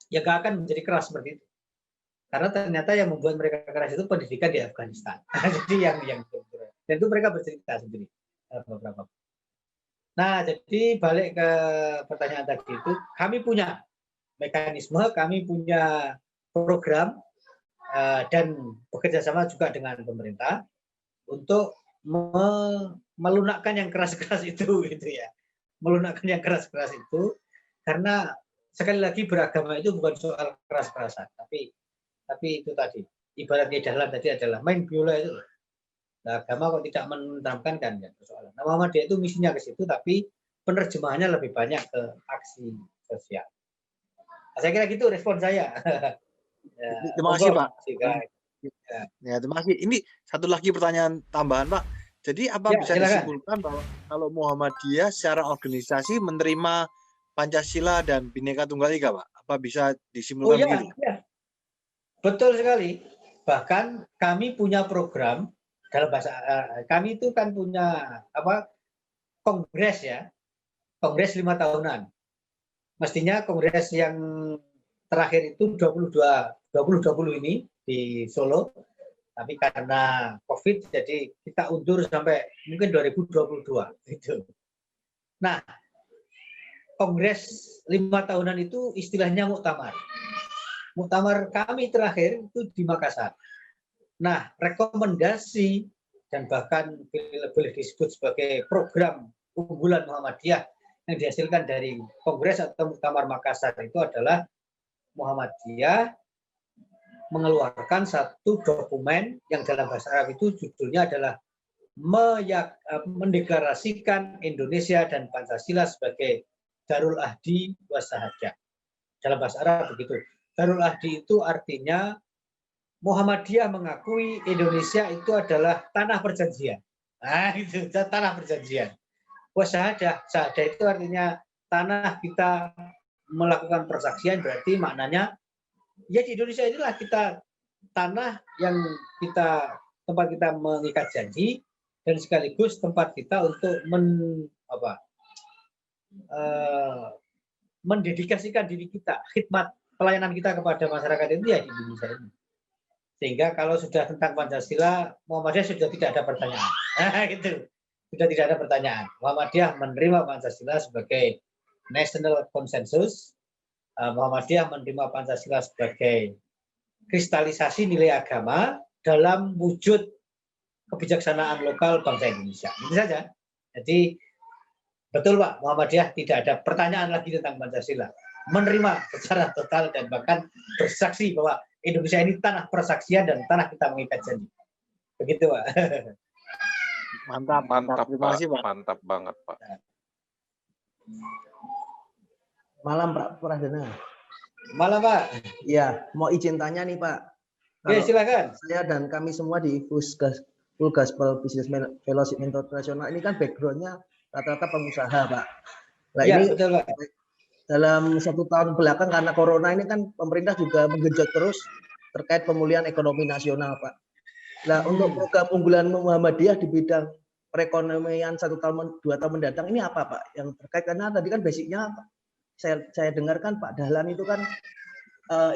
ya gak akan menjadi keras seperti itu. Karena ternyata yang membuat mereka keras itu pendidikan di Afghanistan. Jadi yang dan itu mereka bercerita sendiri beberapa. Nah, jadi balik ke pertanyaan tadi itu, kami punya mekanisme, kami punya program dan bekerja sama juga dengan pemerintah untuk melunakkan yang keras-keras itu, gitu ya. Melunakkan yang keras-keras itu, karena sekali lagi beragama itu bukan soal keras-kerasan, tapi itu tadi ibaratnya dalam tadi adalah main biola itu. Nah, agama kok tidak menentramkan kan ya persoalan. Nah, Muhammadiyah itu misinya ke situ, tapi penerjemahannya lebih banyak ke aksi sosial. Nah, saya kira gitu respon saya. Terima kasih Pak. Ya, terima kasih. Ini satu lagi pertanyaan tambahan Pak. Jadi apa Ya, bisa silakan. disimpulkan bahwa kalau Muhammadiyah secara organisasi menerima Pancasila dan Bhinneka Tunggal Ika, Pak? Apa bisa Oh disimpulkan ya, begitu? ya, betul sekali. Bahkan kami punya program dalam bahasa kami itu kan punya apa kongres ya, kongres 5 tahunan. Mestinya kongres yang terakhir itu 2020 ini di Solo, tapi karena COVID jadi kita undur sampai mungkin 2022 gitu. Nah, kongres 5 tahunan itu istilahnya muktamar. Muktamar kami terakhir itu di Makassar. Nah, rekomendasi dan bahkan boleh disebut sebagai program unggulan Muhammadiyah yang dihasilkan dari kongres atau muktamar Makassar itu adalah Muhammadiyah mengeluarkan satu dokumen yang dalam bahasa Arab itu judulnya adalah mendeklarasikan Indonesia dan Pancasila sebagai Darul Ahdi wa Sahadah. Dalam bahasa Arab begitu. Darul Ahdi itu artinya Muhammadiyah mengakui Indonesia itu adalah tanah perjanjian. Nah, itu tanah perjanjian. Wa Sahadah, Sahadah itu artinya tanah kita melakukan persaksian, berarti maknanya ya di Indonesia inilah kita tanah yang tempat kita mengikat janji dan sekaligus tempat kita untuk mendedikasikan diri kita, khidmat pelayanan kita kepada masyarakat itu ya di Indonesia ini. Sehingga kalau sudah tentang Pancasila, Muhammadiyah sudah tidak ada pertanyaan. Nah, gitu. Sudah tidak ada pertanyaan. Muhammadiyah menerima Pancasila sebagai national consensus. Muhammadiyah menerima Pancasila sebagai kristalisasi nilai agama dalam wujud kebijaksanaan lokal bangsa Indonesia. Itu saja. Jadi betul Pak, Muhammadiyah tidak ada pertanyaan lagi tentang Pancasila. Menerima secara total dan bahkan bersaksi bahwa Indonesia ini tanah persaksian dan tanah kita mengikat janji. Begitu Pak. Mantap, mantap. Terima kasih Pak. Mantap banget Pak. Malam Pak Pradana. Malam Pak. Iya, mau izin tanya nih Pak. Ya silakan. Saya dan kami semua di Full Gospel Businessman Fellowship International ini kan backgroundnya rata-rata pengusaha Pak. Nah ya, ini betul, Pak. Dalam 1 tahun belakang karena corona ini kan pemerintah juga menggenjot terus terkait pemulihan ekonomi nasional Pak. Nah untuk program unggulan Muhammadiyah di bidang perekonomian 1 tahun 2 tahun mendatang ini apa Pak? Yang terkait karena tadi kan basicnya saya dengarkan Pak Dahlan itu kan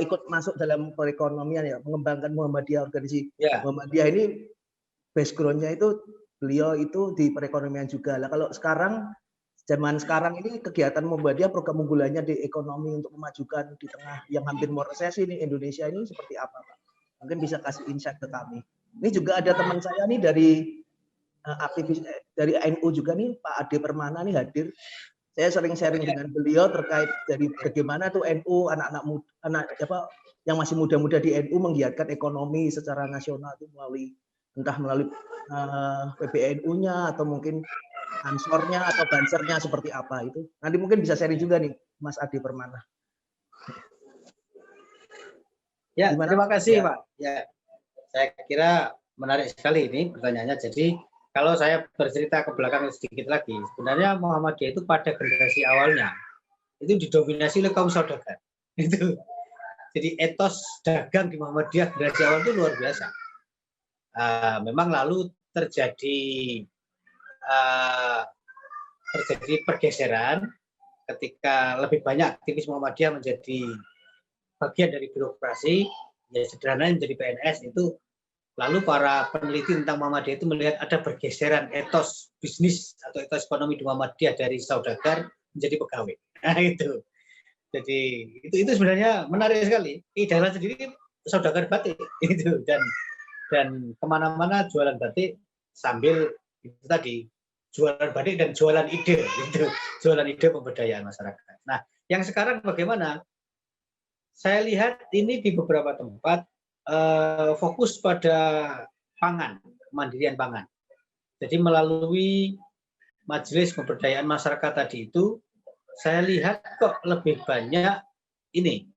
ikut masuk dalam perekonomian ya, mengembangkan Muhammadiyah organisasi Muhammadiyah ini backgroundnya itu beliau itu di perekonomian juga. Lah kalau zaman sekarang ini kegiatan Muhammadiyah program unggulannya di ekonomi untuk memajukan di tengah yang hampir mau resesi ini Indonesia ini seperti apa Pak? Mungkin bisa kasih insight ke kami. Ini juga ada teman saya nih dari aktivis dari NU juga nih Pak Ade Permana nih hadir. Saya sering sharing dengan beliau terkait dari bagaimana tuh NU anak-anak yang masih muda-muda di NU menggiatkan ekonomi secara nasional itu melalui PBNU-nya atau mungkin ansornya atau bansernya seperti apa itu. Nanti mungkin bisa sharing juga nih Mas Ade Permana. Ya, terima kasih Pak. Ya, saya kira menarik sekali ini pertanyaannya. Jadi kalau saya bercerita ke belakang sedikit lagi, sebenarnya Muhammadiyah itu pada generasi awalnya itu didominasi oleh kaum saudagar. Itu. Jadi etos dagang di Muhammadiyah generasi awal itu luar biasa. Memang lalu terjadi pergeseran ketika lebih banyak aktivis Muhammadiyah menjadi bagian dari birokrasi, ya sederhananya menjadi PNS itu. Lalu para peneliti tentang Muhammadiyah itu melihat ada pergeseran etos bisnis atau etos ekonomi di Muhammadiyah dari saudagar menjadi pegawai. Nah itu. Jadi itu sebenarnya menarik sekali. Dahlan sendiri saudagar batik itu dan kemana-mana jualan batik sambil itu tadi jualan batik dan jualan ide itu jualan ide pemberdayaan masyarakat. Nah yang sekarang bagaimana? Saya lihat ini di beberapa tempat fokus pada pangan, kemandirian pangan. Jadi melalui majelis pemberdayaan masyarakat tadi itu, saya lihat kok lebih banyak ini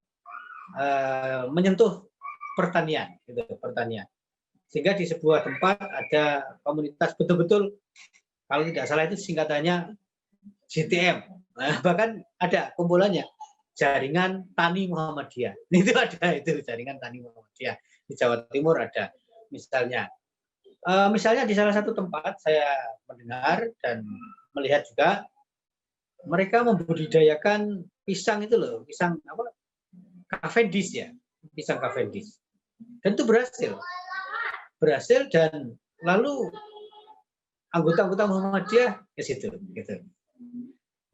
menyentuh pertanian, gitu, pertanian. Sehingga di sebuah tempat ada komunitas betul-betul, kalau tidak salah itu singkatannya JTM. Nah, bahkan ada kumpulannya, Jaringan Tani Muhammadiyah. Itu ada, itu Jaringan Tani Muhammadiyah. Di Jawa Timur ada, misalnya. Misalnya di salah satu tempat saya mendengar dan melihat juga, mereka membudidayakan pisang itu loh, pisang apa? Cavendish ya, pisang Cavendish. Dan itu berhasil dan lalu anggota-anggota Muhammadiyah ke situ gitu.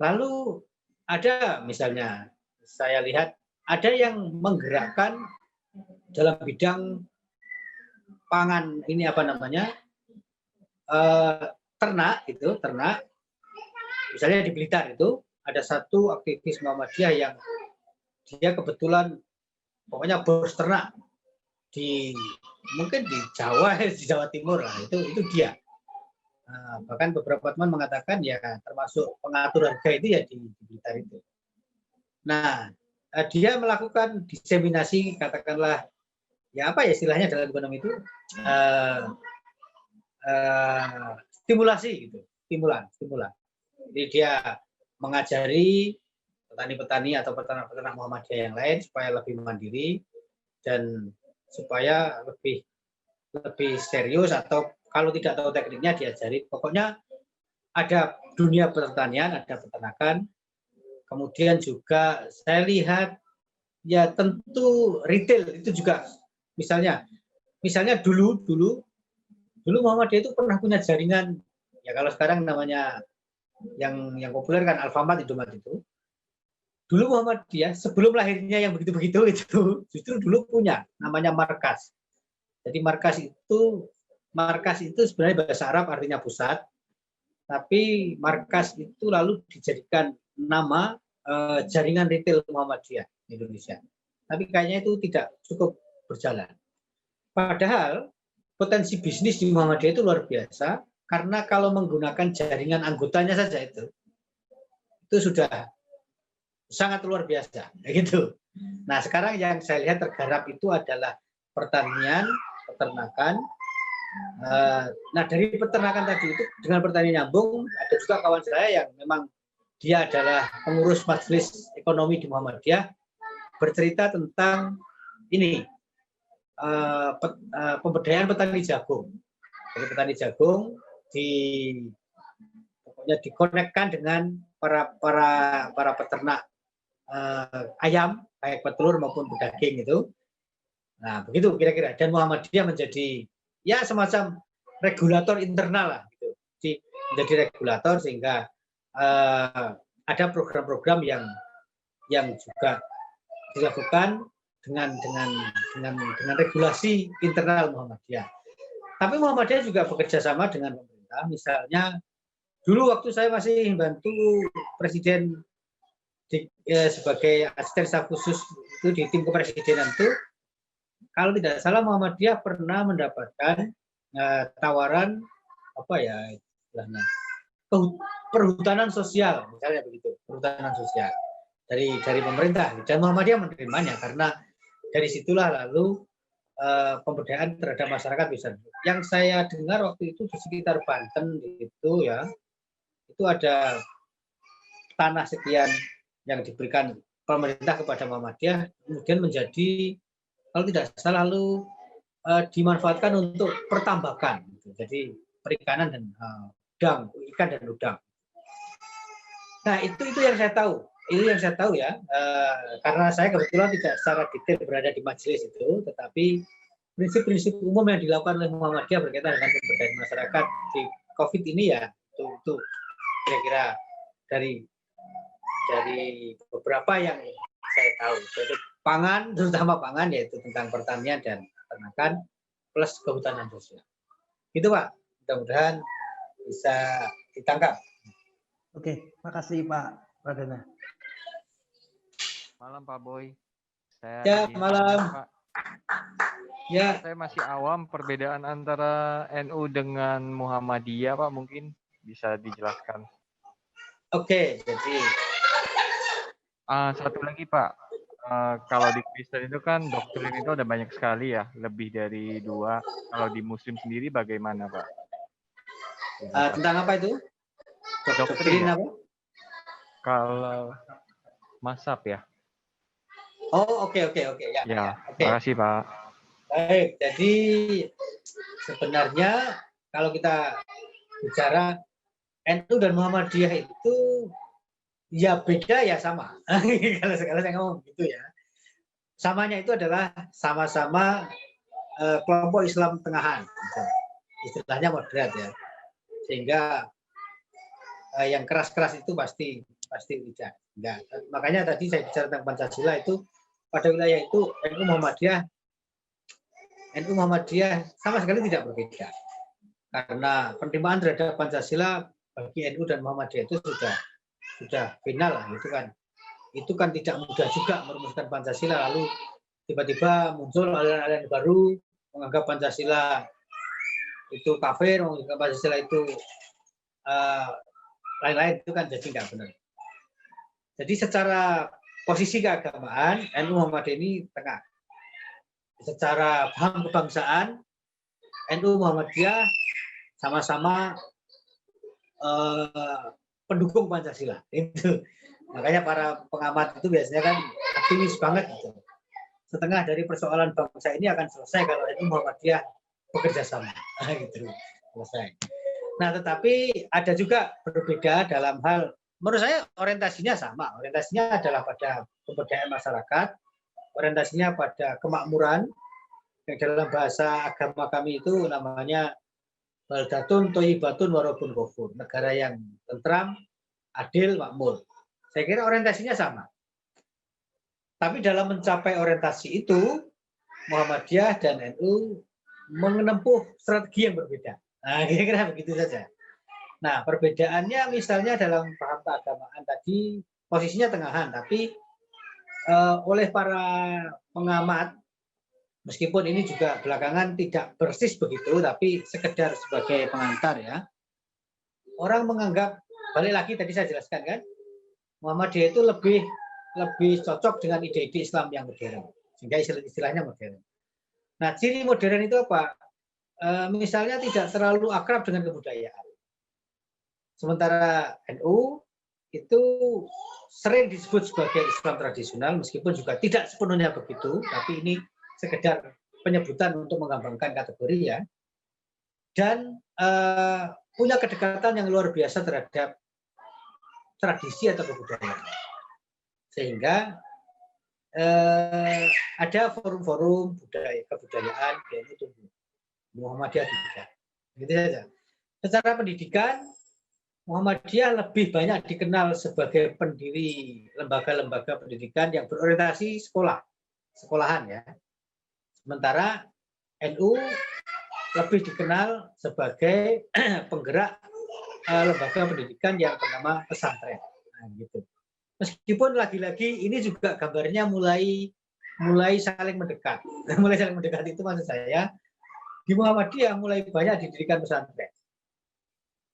Lalu ada misalnya saya lihat ada yang menggerakkan dalam bidang pangan, ini apa namanya, ternak itu, ternak. Misalnya di Blitar itu ada satu aktivis Muhammadiyah yang dia kebetulan pokoknya bos ternak mungkin di Jawa, di Jawa Timur lah, itu dia. Nah, bahkan beberapa teman mengatakan ya termasuk pengatur harga itu ya di Blitar itu. Nah, dia melakukan diseminasi, katakanlah ya apa ya istilahnya dalam ekonomi itu, stimulasi gitu, stimulan. Jadi dia mengajari petani-petani atau peternak-peternak Muhammadiyah yang lain supaya lebih mandiri dan supaya lebih serius, atau kalau tidak tahu tekniknya diajari. Pokoknya ada dunia pertanian, ada peternakan. Kemudian juga saya lihat ya tentu retail itu juga, misalnya dulu Muhammadiyah itu pernah punya jaringan, ya kalau sekarang namanya yang populer kan Alfamart, Indomaret itu. Dulu Muhammadiyah sebelum lahirnya yang begitu-begitu itu justru dulu punya namanya markas. Jadi markas itu sebenarnya bahasa Arab artinya pusat, tapi markas itu lalu dijadikan nama jaringan retail Muhammadiyah di Indonesia. Tapi kayaknya itu tidak cukup berjalan. Padahal potensi bisnis di Muhammadiyah itu luar biasa, karena kalau menggunakan jaringan anggotanya saja itu sudah sangat luar biasa, gitu. Nah, sekarang yang saya lihat tergarap itu adalah pertanian, peternakan. Nah, dari peternakan tadi itu dengan pertanian nyambung, ada juga kawan saya yang memang dia adalah pengurus Majelis Ekonomi di Muhammadiyah, bercerita tentang ini, pemberdayaan petani jagung. Jadi petani jagung pokoknya dikonekkan dengan para peternak ayam, baik petelur maupun pedaging itu. Nah, begitu kira-kira. Dan Muhammadiyah menjadi ya semacam regulator internal lah, gitu. Jadi menjadi regulator sehingga ada program-program yang juga dilakukan dengan regulasi internal Muhammadiyah. Tapi Muhammadiyah juga bekerja sama dengan pemerintah. Misalnya dulu waktu saya masih bantu Presiden sebagai asisten staf khusus itu di tim kepresidenan itu, kalau tidak salah Muhammadiyah pernah mendapatkan tawaran apa ya istilahnya, perhutanan sosial, misalnya begitu, perhutanan sosial dari pemerintah, dan Muhammadiyah menerimanya karena dari situlah lalu pemberdayaan terhadap masyarakat bisa. Yang saya dengar waktu itu di sekitar Banten itu ya, itu ada tanah sekian yang diberikan pemerintah kepada Muhammadiyah, kemudian menjadi kalau tidak salah lalu dimanfaatkan untuk pertambakan, jadi perikanan dan ikan dan udang. Nah itu yang saya tahu, ya, karena saya kebetulan tidak secara detail berada di majelis itu, tetapi prinsip-prinsip umum yang dilakukan oleh Muhammadiyah berkaitan dengan pemberdayaan masyarakat di COVID ini ya itu kira-kira dari beberapa yang saya tahu. Jadi pangan, terutama pangan, yaitu tentang pertanian dan peternakan plus kehutanan sosial. Itu Pak, mudah-mudahan bisa ditangkap. Oke, makasih Pak Pradana. Malam Pak Boy. Ya, malam. Pak. Ya. Saya masih awam perbedaan antara NU dengan Muhammadiyah Pak, mungkin bisa dijelaskan. Oke, jadi satu lagi Pak, Kalau di Kristen itu kan doktrin itu ada banyak sekali ya, lebih dari 2. Kalau di Muslim sendiri bagaimana, Pak? Tentang apa itu? Doktrin ya? apa? Kalau mazhab ya. Oh, oke ya. Ya, Oke. makasih Pak. Baik, jadi sebenarnya kalau kita bicara NU dan Muhammadiyah itu ya beda ya sama. Kalau saya ngomong gitu ya. Samanya itu adalah sama-sama kelompok Islam tengahan. Istilahnya moderat ya. Sehingga yang keras-keras itu pasti tidak. Enggak. Makanya tadi saya bicara tentang Pancasila itu pada wilayah itu NU Muhammadiyah sama sekali tidak berbeda. Karena penerimaan terhadap Pancasila bagi NU dan Muhammadiyah itu sudah final lah, itu kan tidak mudah juga merumuskan Pancasila lalu tiba-tiba muncul aliran-aliran baru menganggap Pancasila itu kafir, menganggap Pancasila itu lain-lain, itu kan jadi nggak benar. Jadi secara posisi keagamaan NU Muhammadiyah ini tengah. Secara paham kebangsaan NU Muhammadiyah sama-sama pendukung Pancasila. Itu makanya para pengamat itu biasanya kan aktivis banget gitu. Setengah dari persoalan bangsa ini akan selesai kalau NU Muhammadiyah bekerja sama. Gitu. Selesai. Nah, tetapi ada juga berbeda dalam hal, menurut saya orientasinya sama. Orientasinya adalah pada pemberdayaan masyarakat, orientasinya pada kemakmuran, yang dalam bahasa agama kami itu namanya baldatun thayyibatun warabun ghafur, negara yang tentram, adil, makmur. Saya kira orientasinya sama. Tapi dalam mencapai orientasi itu, Muhammadiyah dan NU menempuh strategi yang berbeda. Nah, kira-kira begitu saja. Nah, perbedaannya misalnya dalam paham keagamaan tadi posisinya tengahan, tapi oleh para pengamat, meskipun ini juga belakangan tidak persis begitu, tapi sekedar sebagai pengantar ya, orang menganggap, balik lagi tadi saya jelaskan kan, Muhammadiyah itu lebih cocok dengan ide-ide Islam yang modern, sehingga istilahnya modern. Nah, ciri modern itu apa? Misalnya tidak terlalu akrab dengan kebudayaan. Sementara NU itu sering disebut sebagai Islam tradisional, meskipun juga tidak sepenuhnya begitu, tapi ini sekedar penyebutan untuk menggambarkan kategori ya. Dan punya kedekatan yang luar biasa terhadap tradisi atau kebudayaan. Sehingga ada forum-forum kebudayaan yang itu Muhammadiyah tidak. Gitu saja. Secara pendidikan, Muhammadiyah lebih banyak dikenal sebagai pendiri lembaga-lembaga pendidikan yang berorientasi sekolahan ya. Sementara NU lebih dikenal sebagai penggerak lembaga pendidikan yang bernama pesantren. Nah, gitu. Meskipun lagi-lagi ini juga gambarnya mulai saling mendekat. Mulai saling mendekat itu maksud saya di Muhammadiyah mulai banyak didirikan pesantren.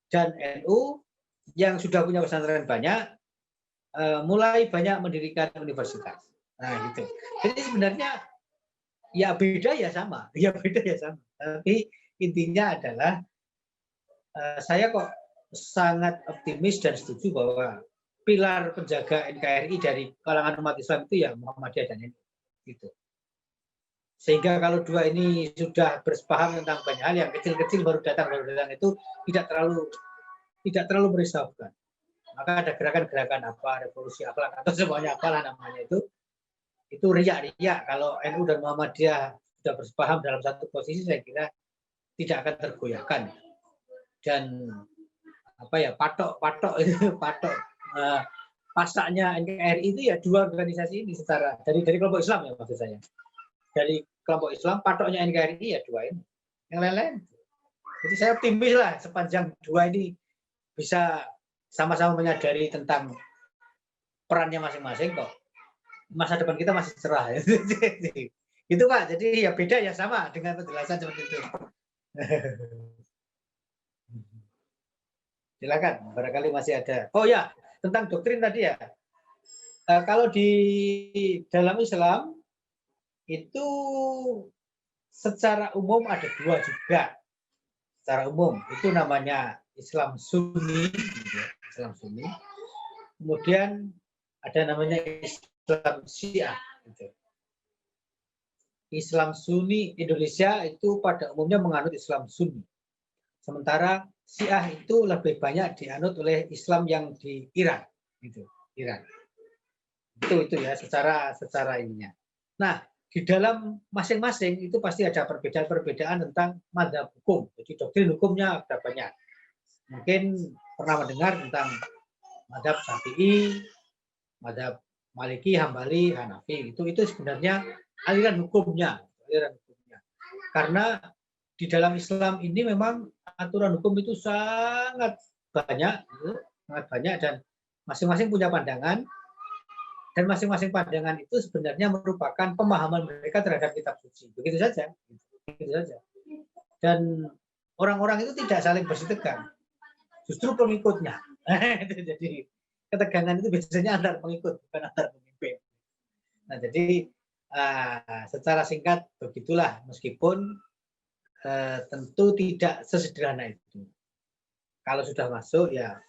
Dan NU yang sudah punya pesantren banyak mulai banyak mendirikan universitas. Nah, gitu. Jadi sebenarnya ya beda ya sama. Tapi intinya adalah saya kok sangat optimis dan setuju bahwa pilar penjaga NKRI dari kalangan umat Islam itu ya Muhammadiyah dan NU. Gitu. Sehingga kalau dua ini sudah bersepaham tentang banyak hal, yang kecil-kecil baru datang itu tidak terlalu merisaukan. Maka ada gerakan-gerakan apa, revolusi akhlak atau semuanya apalah namanya itu riak-riak. Kalau NU dan Muhammadiyah sudah bersepaham dalam satu posisi, saya kira tidak akan tergoyahkan. Dan apa ya, patok pasaknya NKRI itu ya dua organisasi ini secara dari kelompok Islam ya maksud saya. Dari kelompok Islam, patoknya NKRI ya dua ini. Yang lain-lain. Jadi saya optimis lah sepanjang dua ini bisa sama-sama menyadari tentang perannya masing-masing kok. Masa depan kita masih cerah. Gitu Pak. Jadi ya beda ya sama dengan penjelasan seperti itu. Silakan, barangkali masih ada. Oh ya, tentang doktrin tadi ya. Kalau di dalam Islam itu secara umum ada dua juga. Secara umum itu namanya Islam Sunni, Islam Sunni. Kemudian ada namanya Islam Syiah. Islam Sunni Indonesia itu pada umumnya menganut Islam Sunni. Sementara Syiah itu lebih banyak dianut oleh Islam yang di Iran, Iran. Itu ya secara ininya. Nah, di dalam masing-masing itu pasti ada perbedaan-perbedaan tentang mazhab hukum. Jadi doktrin hukumnya ada banyak. Mungkin pernah mendengar tentang mazhab Syafi'i, mazhab Maliki, Hambali, Hanafi. Itu sebenarnya aliran hukumnya. Karena di dalam Islam ini memang aturan hukum itu sangat banyak dan masing-masing punya pandangan. Dan masing-masing pandangan itu sebenarnya merupakan pemahaman mereka terhadap kitab suci. Begitu saja. Dan orang-orang itu tidak saling bersitegang. Justru pengikutnya. Jadi ketegangan itu biasanya antar pengikut, bukan antar pemimpin. Nah, jadi secara singkat begitulah, meskipun tentu tidak sesederhana itu. Kalau sudah masuk ya,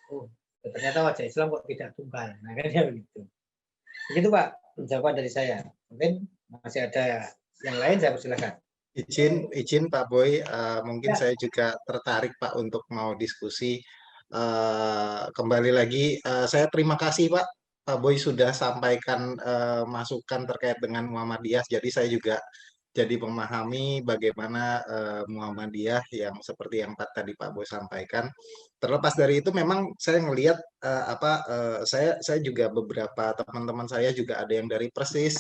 ternyata wajah Islam kok tidak tunggal. Nah, kan ya begitu. Begitu Pak, jawaban dari saya. Mungkin masih ada yang lain, saya persilakan. Izin Pak Boy, mungkin saya juga tertarik Pak untuk mau diskusi. Kembali lagi, saya terima kasih Pak Boy sudah sampaikan masukan terkait dengan Muhammadiyah. Jadi saya juga jadi memahami bagaimana Muhammadiyah yang seperti yang tadi Pak Boy sampaikan. Terlepas dari itu, memang saya ngelihat saya juga beberapa teman-teman saya juga ada yang dari Persis,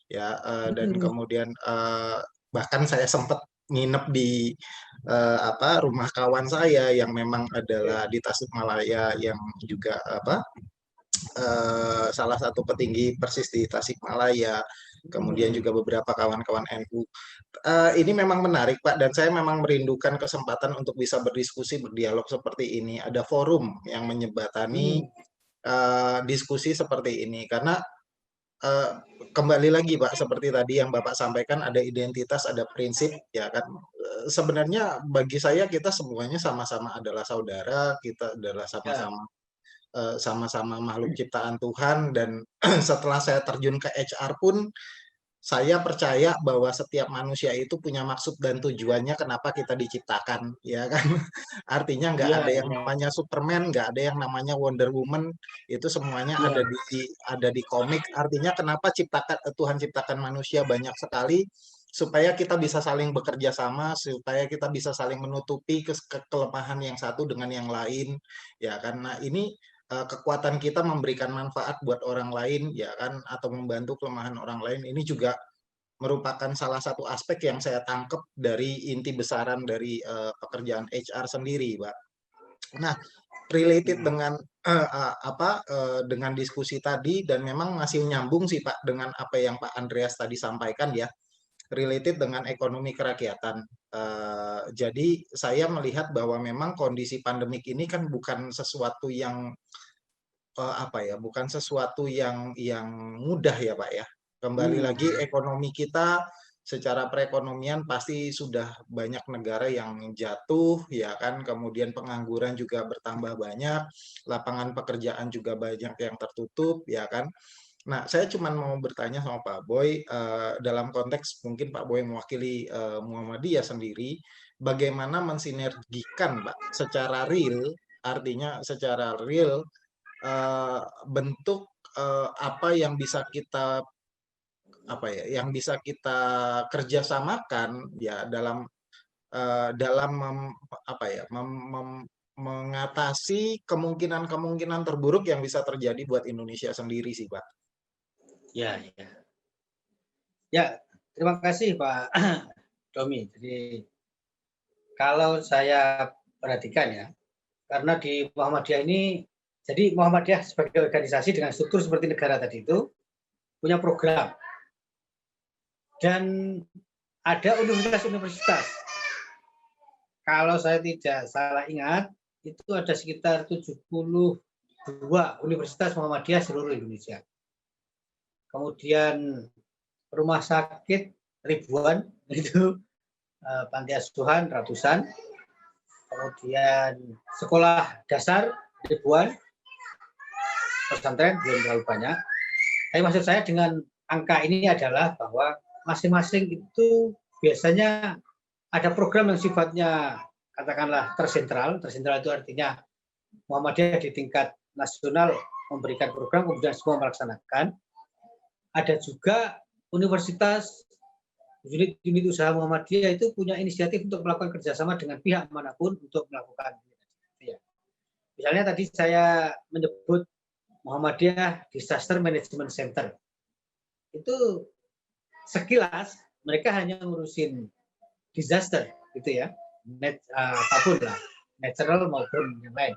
ya, dan kemudian bahkan saya sempat nginep di rumah kawan saya yang memang adalah di Tasikmalaya, yang juga salah satu petinggi Persis di Tasikmalaya. Kemudian juga beberapa kawan-kawan NU. Ini memang menarik Pak, dan saya memang merindukan kesempatan untuk bisa berdiskusi, berdialog seperti ini. Ada forum yang menyebatani diskusi seperti ini, karena kembali lagi Pak, seperti tadi yang Bapak sampaikan, ada identitas, ada prinsip, ya kan. Sebenarnya bagi saya kita semuanya sama-sama adalah saudara, kita adalah sama-sama makhluk ciptaan Tuhan. Dan setelah saya terjun ke HR pun, saya percaya bahwa setiap manusia itu punya maksud dan tujuannya kenapa kita diciptakan, ya kan. Artinya nggak ada yang namanya Superman, nggak ada yang namanya Wonder Woman, itu semuanya ada di komik. Artinya kenapa Tuhan ciptakan manusia banyak sekali, supaya kita bisa saling bekerja sama, supaya kita bisa saling menutupi kelemahan yang satu dengan yang lain, ya. Karena ini kekuatan kita memberikan manfaat buat orang lain, ya kan, atau membantu kelemahan orang lain. Ini juga merupakan salah satu aspek yang saya tangkap dari inti besaran dari pekerjaan HR sendiri, Pak. Nah, related dengan dengan diskusi tadi, dan memang masih nyambung sih Pak dengan apa yang Pak Andreas tadi sampaikan, ya, related dengan ekonomi kerakyatan. Jadi saya melihat bahwa memang kondisi pandemik ini kan bukan sesuatu yang bukan sesuatu yang mudah ya Pak ya. Kembali lagi, ekonomi kita secara perekonomian pasti sudah banyak negara yang jatuh, ya kan. Kemudian pengangguran juga bertambah banyak, lapangan pekerjaan juga banyak yang tertutup, ya kan. Nah, saya cuma mau bertanya sama Pak Boy, dalam konteks mungkin Pak Boy mewakili Muhammadiyah sendiri, bagaimana mensinergikan Pak secara real, artinya secara real, bentuk apa yang bisa kita kerjasamakan, ya, dalam mengatasi kemungkinan terburuk yang bisa terjadi buat Indonesia sendiri sih Pak. Ya, terima kasih Pak Domi. Jadi kalau saya perhatikan ya, karena di Muhammadiyah ini, jadi Muhammadiyah sebagai organisasi dengan struktur seperti negara tadi itu punya program, dan ada universitas-universitas. Kalau saya tidak salah ingat, itu ada sekitar 72 universitas Muhammadiyah seluruh Indonesia. kemudian rumah sakit ribuan, itu panti asuhan ratusan, kemudian sekolah dasar ribuan, pesantren belum terlalu banyak. Tapi maksud saya dengan angka ini adalah bahwa masing-masing itu biasanya ada program yang sifatnya katakanlah tersentral. Tersentral itu artinya Muhammadiyah di tingkat nasional memberikan program, kemudian semua melaksanakan. Ada juga universitas, unit-unit usaha Muhammadiyah itu punya inisiatif untuk melakukan kerjasama dengan pihak manapun untuk melakukan. Misalnya tadi saya menyebut Muhammadiyah Disaster Management Center. Itu sekilas mereka hanya ngurusin disaster, gitu ya, apapun lah, natural maupun yang lain.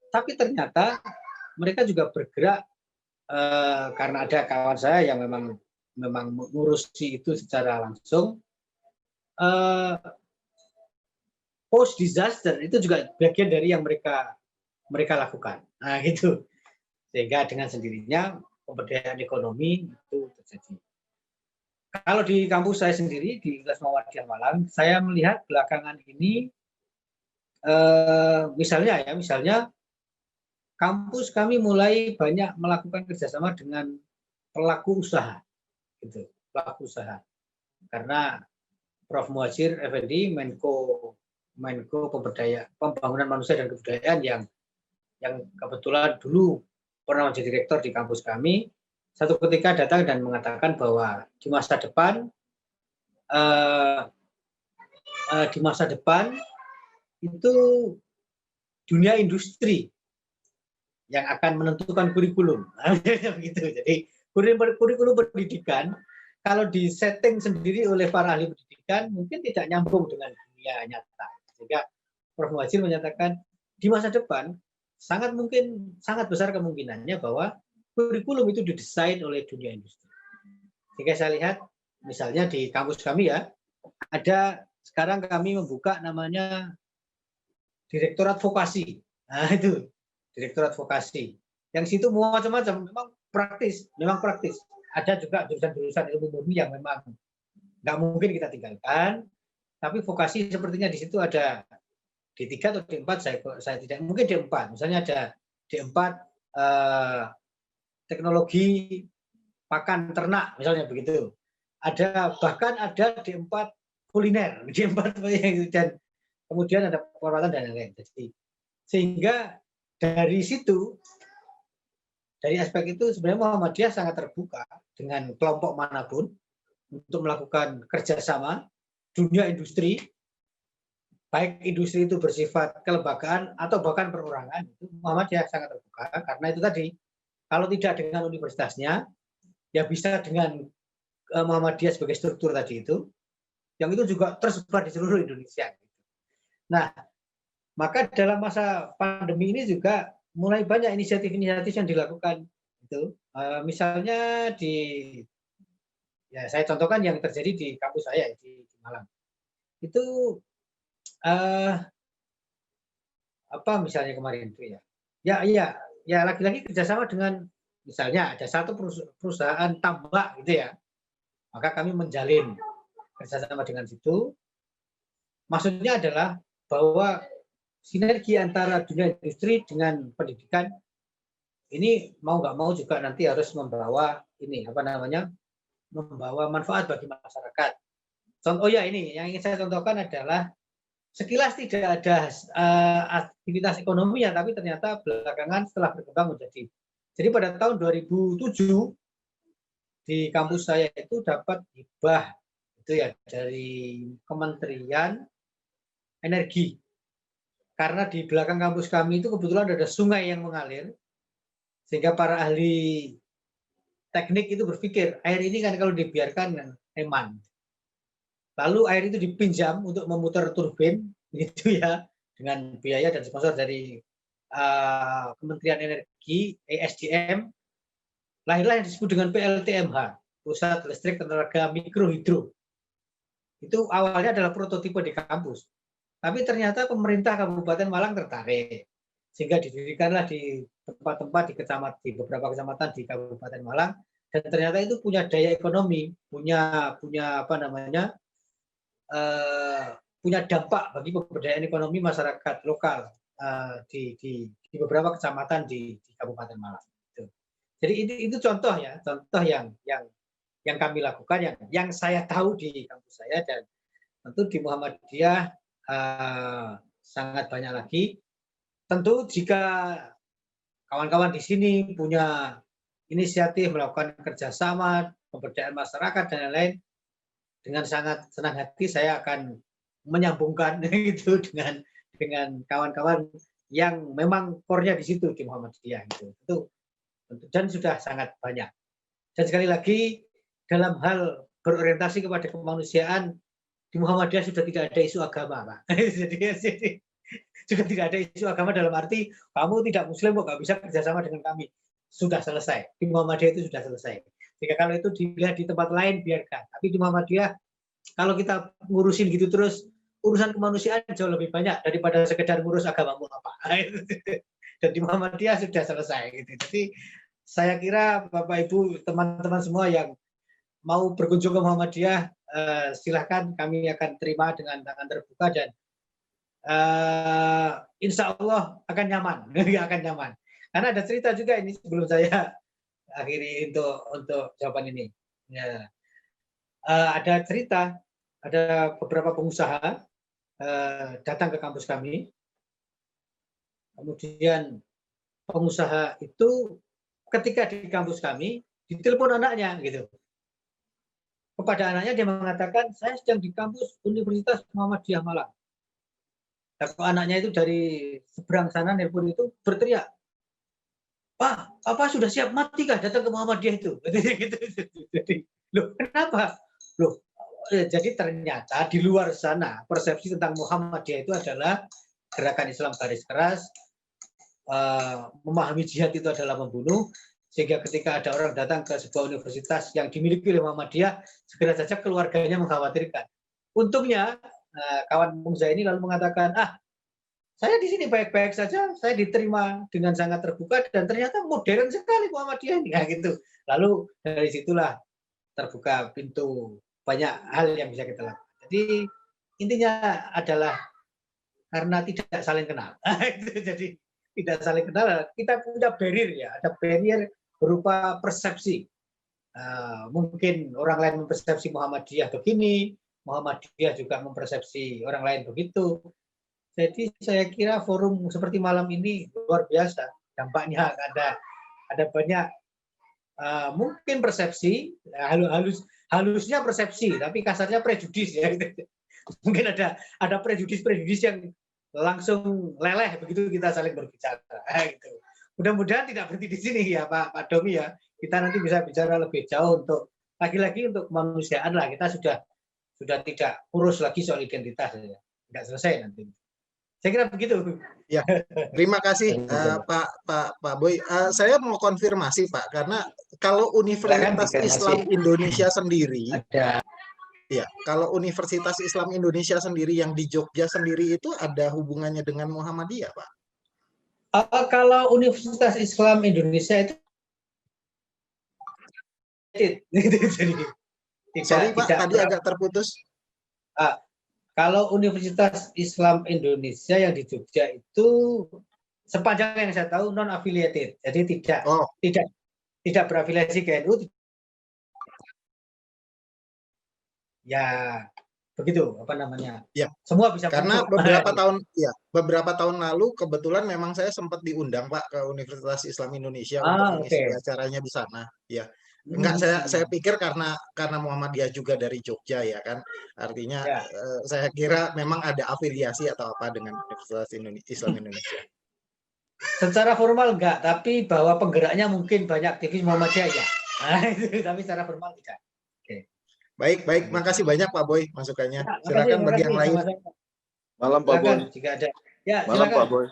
Tapi ternyata mereka juga bergerak karena ada kawan saya yang memang mengurusi itu secara langsung. Post disaster itu juga bagian dari yang mereka lakukan. Nah, gitu. Sehingga dengan sendirinya pemberdayaan ekonomi itu terjadi. Kalau di kampus saya sendiri di Universitas Muhammadiyah Malang, saya melihat belakangan ini misalnya kampus kami mulai banyak melakukan kerjasama dengan pelaku usaha, gitu, pelaku usaha. Karena Prof. Muhajir Effendi, Menko Pembangunan Manusia dan Kebudayaan yang kebetulan dulu pernah menjadi rektor di kampus kami, satu ketika datang dan mengatakan bahwa di masa depan itu dunia industri yang akan menentukan kurikulum. Begitu. Jadi kurikulum pendidikan kalau disetting sendiri oleh para ahli pendidikan mungkin tidak nyambung dengan dunia nyata. Sehingga Prof. Muhajir menyatakan di masa depan sangat besar kemungkinannya bahwa kurikulum itu didesain oleh dunia industri. Sehingga saya lihat misalnya di kampus kami ya, ada sekarang kami membuka namanya Direktorat Vokasi. Nah, itu Direktorat Vokasi. Yang situ macam-macam, memang praktis. Ada juga jurusan-jurusan ilmu murni yang memang nggak mungkin kita tinggalkan, tapi vokasi sepertinya di situ ada D3 atau D4, saya tidak mungkin D4. Misalnya ada D4 teknologi pakan ternak, misalnya begitu. Bahkan ada D4 kuliner, D4 dan kemudian ada perawatan dan lain-lain. Jadi sehingga dari situ, dari aspek itu sebenarnya Muhammadiyah sangat terbuka dengan kelompok manapun untuk melakukan kerjasama dunia industri, baik industri itu bersifat kelembagaan atau bahkan perorangan. Muhammadiyah sangat terbuka karena itu tadi, kalau tidak dengan universitasnya, ya bisa dengan Muhammadiyah sebagai struktur tadi itu, yang itu juga tersebar di seluruh Indonesia. Nah, maka dalam masa pandemi ini juga mulai banyak inisiatif-inisiatif yang dilakukan. Itu, misalnya saya contohkan yang terjadi di kampus saya di Malang. Itu apa misalnya kemarin itu ya lagi-lagi kerjasama dengan misalnya ada satu perusahaan tambak gitu ya, maka kami menjalin kerjasama dengan situ. Maksudnya adalah bahwa sinergi antara dunia industri dengan pendidikan ini mau nggak mau juga nanti harus membawa membawa manfaat bagi masyarakat. Ini yang ingin saya contohkan adalah sekilas tidak ada aktivitas ekonomi ya, tapi ternyata belakangan setelah berkembang menjadi. Jadi pada tahun 2007 di kampus saya itu dapat hibah itu ya dari Kementerian Energi. Karena di belakang kampus kami itu kebetulan ada sungai yang mengalir, sehingga para ahli teknik itu berpikir air ini kan kalau dibiarkan eman. Lalu air itu dipinjam untuk memutar turbin, gitu ya, dengan biaya dan sponsor dari Kementerian Energi, ESDM. Lahirlah yang disebut dengan PLTMH, Pusat Listrik Tenaga Mikrohidro. Itu awalnya adalah prototipe di kampus. Tapi ternyata pemerintah Kabupaten Malang tertarik, sehingga didirikanlah di tempat-tempat di beberapa kecamatan di Kabupaten Malang dan ternyata itu punya daya ekonomi, punya apa namanya, punya dampak bagi pemberdayaan ekonomi masyarakat lokal di beberapa kecamatan di Kabupaten Malang. Gitu. Jadi itu contoh ya, contoh yang kami lakukan, yang saya tahu di kampus saya, dan tentu di Muhammadiyah sangat banyak lagi. Tentu jika kawan-kawan di sini punya inisiatif melakukan kerjasama, pemberdayaan masyarakat dan lain-lain, dengan sangat senang hati saya akan menyambungkan itu dengan kawan-kawan yang memang core-nya di situ di Muhammadiyah itu. Dan sudah sangat banyak. Dan sekali lagi dalam hal berorientasi kepada kemanusiaan di Muhammadiyah sudah tidak ada isu agama, Pak. jadi sudah tidak ada isu agama dalam arti kamu tidak Muslim kok nggak bisa kerjasama dengan kami. Sudah selesai. Di Muhammadiyah itu sudah selesai. Jika kalau itu dilihat di tempat lain biarkan. Tapi di Muhammadiyah kalau kita ngurusin gitu terus, urusan kemanusiaan jauh lebih banyak daripada sekedar ngurus agamamu apa. Dan di Muhammadiyah sudah selesai. Gitu. Jadi saya kira Bapak Ibu teman-teman semua yang mau berkunjung ke Muhammadiyah, silahkan, kami akan terima dengan tangan terbuka dan insya Allah akan nyaman, akan nyaman. Karena ada cerita juga ini sebelum saya akhiri untuk jawaban ini. Ya. Ada cerita, ada beberapa pengusaha datang ke kampus kami, kemudian pengusaha itu ketika di kampus kami ditelepon anaknya gitu. Kepada anaknya dia mengatakan, saya sedang di kampus Universitas Muhammadiyah Malang. Nah, anaknya itu dari seberang sana nelpon itu berteriak, Pak, Papa sudah siap mati kah datang ke Muhammadiyah itu? Jadi, loh, kenapa? Loh, jadi ternyata di luar sana persepsi tentang Muhammadiyah itu adalah gerakan Islam garis keras, memahami jihad itu adalah membunuh, sehingga ketika ada orang datang ke sebuah universitas yang dimiliki oleh Muhammadiyah, segera saja keluarganya mengkhawatirkan. Untungnya kawan pengusaha ini lalu mengatakan, saya di sini baik-baik saja, saya diterima dengan sangat terbuka dan ternyata modern sekali Muhammadiyah ini, gitu. Lalu dari situlah terbuka pintu banyak hal yang bisa kita lakukan. Jadi intinya adalah karena tidak saling kenal. Jadi tidak saling kenal, kita punya barrier ya, ada barrier berupa persepsi. Mungkin orang lain mempersepsi Muhammadiyah begini, Muhammadiyah juga mempersepsi orang lain begitu. Jadi saya kira forum seperti malam ini luar biasa, dampaknya ada banyak mungkin persepsi, halusnya persepsi, tapi kasarnya prejudis ya. Mungkin ada prejudis yang langsung leleh begitu kita saling berbicara. Gitu. Mudah-mudahan tidak berhenti di sini ya Pak Domi ya. Kita nanti bisa bicara lebih jauh untuk lagi-lagi untuk kemanusiaan lah. Kita sudah tidak urus lagi soal identitas ya. Tidak selesai nanti. Saya kira begitu. Ya, terima kasih Pak Boy. Saya mau konfirmasi Pak, karena kalau Universitas Islam Indonesia sendiri, ya, kalau Universitas Islam Indonesia sendiri yang di Jogja sendiri itu ada hubungannya dengan Muhammadiyah Pak? Kalau Universitas Islam Indonesia itu, sorry Pak, tadi agak terputus. Kalau Universitas Islam Indonesia yang di Jogja itu sepanjang yang saya tahu non affiliated, jadi tidak berafiliasi ke NU. Ya begitu apa namanya? Ya. Semua bisa. Karena beberapa tahun lalu kebetulan memang saya sempat diundang Pak ke Universitas Islam Indonesia untuk mengisi acaranya di sana. Ya. Enggak, saya pikir karena Muhammadiyah juga dari Jogja ya kan, artinya saya kira memang ada afiliasi atau apa dengan Universitas Islam Indonesia. Secara formal enggak, tapi bahwa penggeraknya mungkin banyak aktivis Muhammadiyah ya. Tapi secara formal tidak. Oke. Baik, makasih banyak Pak Boy masukannya. Silakan bagi yang lain. Malam Pak Boy. Jika ada. Ya, malam silakan. Pak Boy.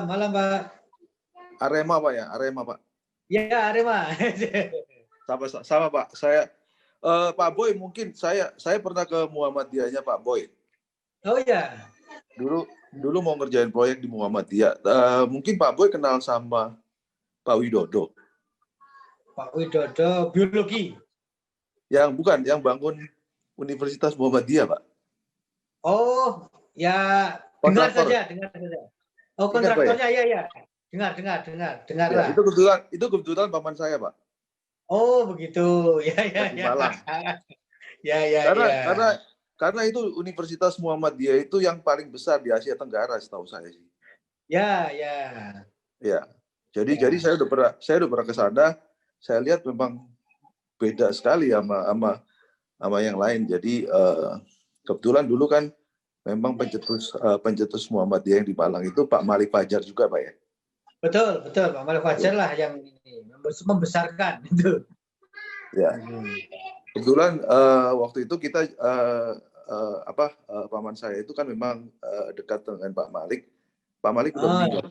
Malam Pak. Arema Pak ya, Arema Pak. Ya, Arema. Sama Pak. Saya Pak Boy, mungkin saya pernah ke Muhammadiyahnya Pak Boy. Oh ya. Dulu mau ngerjain proyek di Muhammadiyah. Mungkin Pak Boy kenal sama Pak Widodo. Pak Widodo biologi. Yang bukan, yang bangun Universitas Muhammadiyah, Pak. Oh, ya dengar Kontraktor. saja, dengar saja. Oh, Ingat, Pak, ya? kontraktornya ya. Dengar Ya, lah. itu kebetulan paman saya, Pak. Oh, begitu. Ya. Di Malang. Ya. Karena itu Universitas Muhammadiyah itu yang paling besar di Asia Tenggara, setahu saya sih. Ya. Ya. Jadi saya udah pernah ke sana. Saya lihat memang beda sekali sama yang lain. Jadi kebetulan dulu kan memang pencetus Muhammadiyah yang di Malang itu Pak Malik Fajar juga, Pak, ya. Betul. Pak Malik Fajar lah yang membesarkan itu. Ya. Kebetulan waktu itu kita paman saya itu kan memang dekat dengan Pak Malik. Pak Malik udah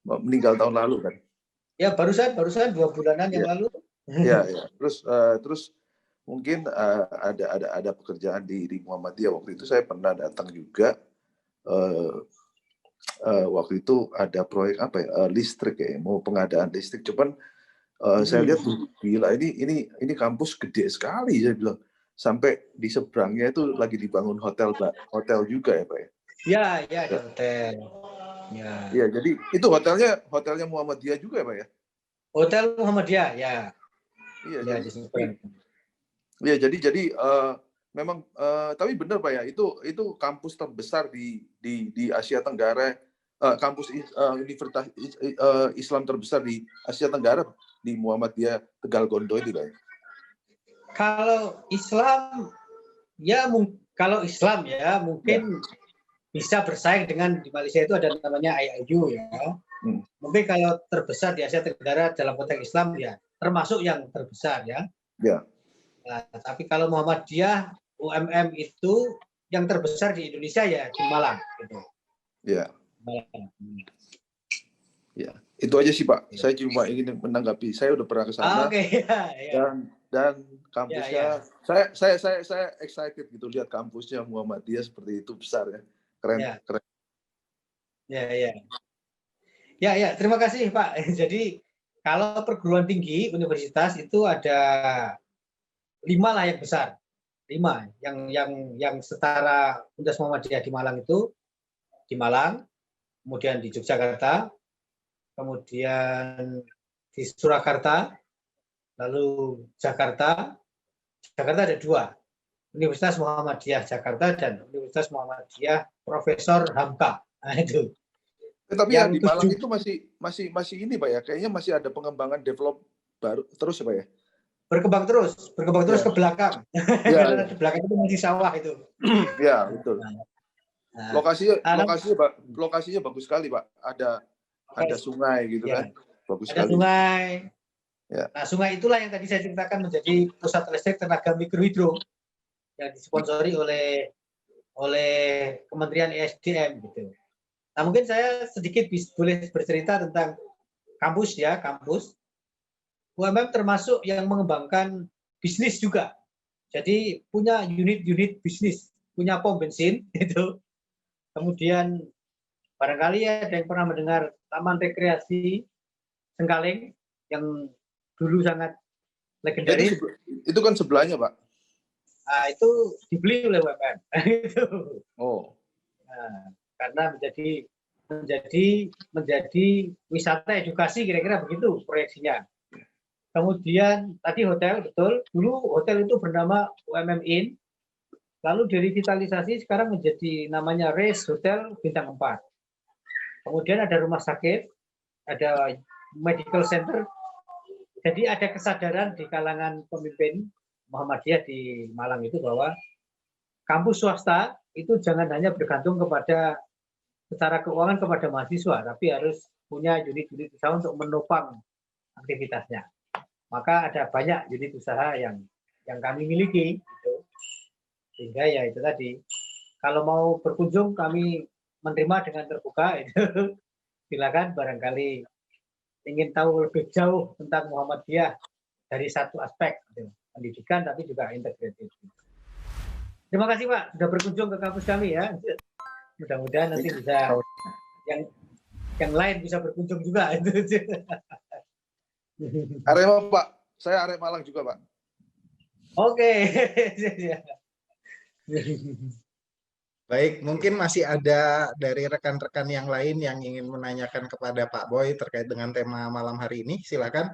meninggal tahun lalu kan. Ya, barusan 2 bulanan yang lalu. Ya. Terus mungkin ada pekerjaan di Muhammadiyah. Waktu itu saya pernah datang juga. Waktu itu ada proyek listrik ya, mau pengadaan listrik. Cuman saya lihat tuh, gila ini kampus gede sekali, saya bilang. Sampai di seberangnya itu lagi dibangun hotel juga ya, Pak, ya. Ya, ada hotel. Ya. Iya, jadi itu hotelnya Muhammadiyah juga ya, Pak, ya. Hotel Muhammadiyah, ya. Iya, Ya, ya, jadi memang tapi benar, Pak, ya, itu kampus terbesar di Asia Tenggara, kampus Universitas Islam terbesar di Asia Tenggara di Muhammadiyah Tegal Gondo itu, Pak. Kalau Islam ya mungkin bisa bersaing dengan di Malaysia itu ada namanya IIU ya. Mungkin kalau terbesar di Asia Tenggara dalam konteks Islam ya termasuk yang terbesar ya. Ya. Nah, tapi kalau Muhammadiyah UMM itu yang terbesar di Indonesia ya di Malang gitu. Ya. Ya, itu aja sih, Pak. Saya cuma ingin menanggapi. Saya udah pernah ke sana. Oke. Dan kampusnya, saya excited gitu lihat kampusnya Muhammadiyah seperti itu besar ya, keren. Ya. Terima kasih, Pak. Jadi kalau perguruan tinggi universitas itu ada 5 lah yang besar, 5 yang setara Universitas Muhammadiyah di Malang itu di Malang, kemudian di Yogyakarta, kemudian di Surakarta, lalu Jakarta ada 2, Universitas Muhammadiyah Jakarta dan Universitas Muhammadiyah Profesor Hamka. Nah, itu. Tapi yang di Malang itu masih ini, Pak, ya, kayaknya masih ada pengembangan develop baru terus ya, Pak, ya. Berkembang terus ke belakang. Ya. Di belakang itu masih sawah itu. Ya, betul. Lokasinya bagus sekali, Pak. Ada sungai gitu kan. Bagus ada sekali. Sungai. Ya. Nah, sungai itulah yang tadi saya ceritakan menjadi pusat listrik tenaga mikrohidro yang disponsori oleh Kementerian ESDM gitu. Nah, mungkin saya sedikit boleh bercerita tentang kampus ya, kampus. UMM termasuk yang mengembangkan bisnis juga. Jadi punya unit-unit bisnis, punya pom bensin itu. Kemudian barangkali ada yang pernah mendengar Taman Rekreasi Sengkaling yang dulu sangat legendaris. Itu kan sebelahnya, Pak. Nah, itu dibeli oleh UMM. Itu. Oh. Nah, karena menjadi wisata edukasi kira-kira begitu proyeksinya. Kemudian tadi hotel, betul. Dulu hotel itu bernama UMM Inn. Lalu direvitalisasi sekarang menjadi namanya Race Hotel Bintang 4. Kemudian ada rumah sakit, ada medical center. Jadi ada kesadaran di kalangan pemimpin Muhammadiyah di Malang itu bahwa kampus swasta itu jangan hanya bergantung kepada secara keuangan kepada mahasiswa, tapi harus punya unit-unit usaha untuk menopang aktivitasnya. Maka ada banyak unit usaha yang kami miliki, gitu. Sehingga ya itu tadi, kalau mau berkunjung kami menerima dengan terbuka, itu silakan barangkali ingin tahu lebih jauh tentang Muhammadiyah dari satu aspek, gitu. Pendidikan tapi juga integratif. Terima kasih, Pak, sudah berkunjung ke kampus kami ya. Mudah-mudahan nanti bisa yang lain bisa berkunjung juga. Arema, Pak, Saya arek Malang juga, Pak. Oke. Baik, mungkin masih ada dari rekan-rekan yang lain yang ingin menanyakan kepada Pak Boy terkait dengan tema malam hari ini. Silakan.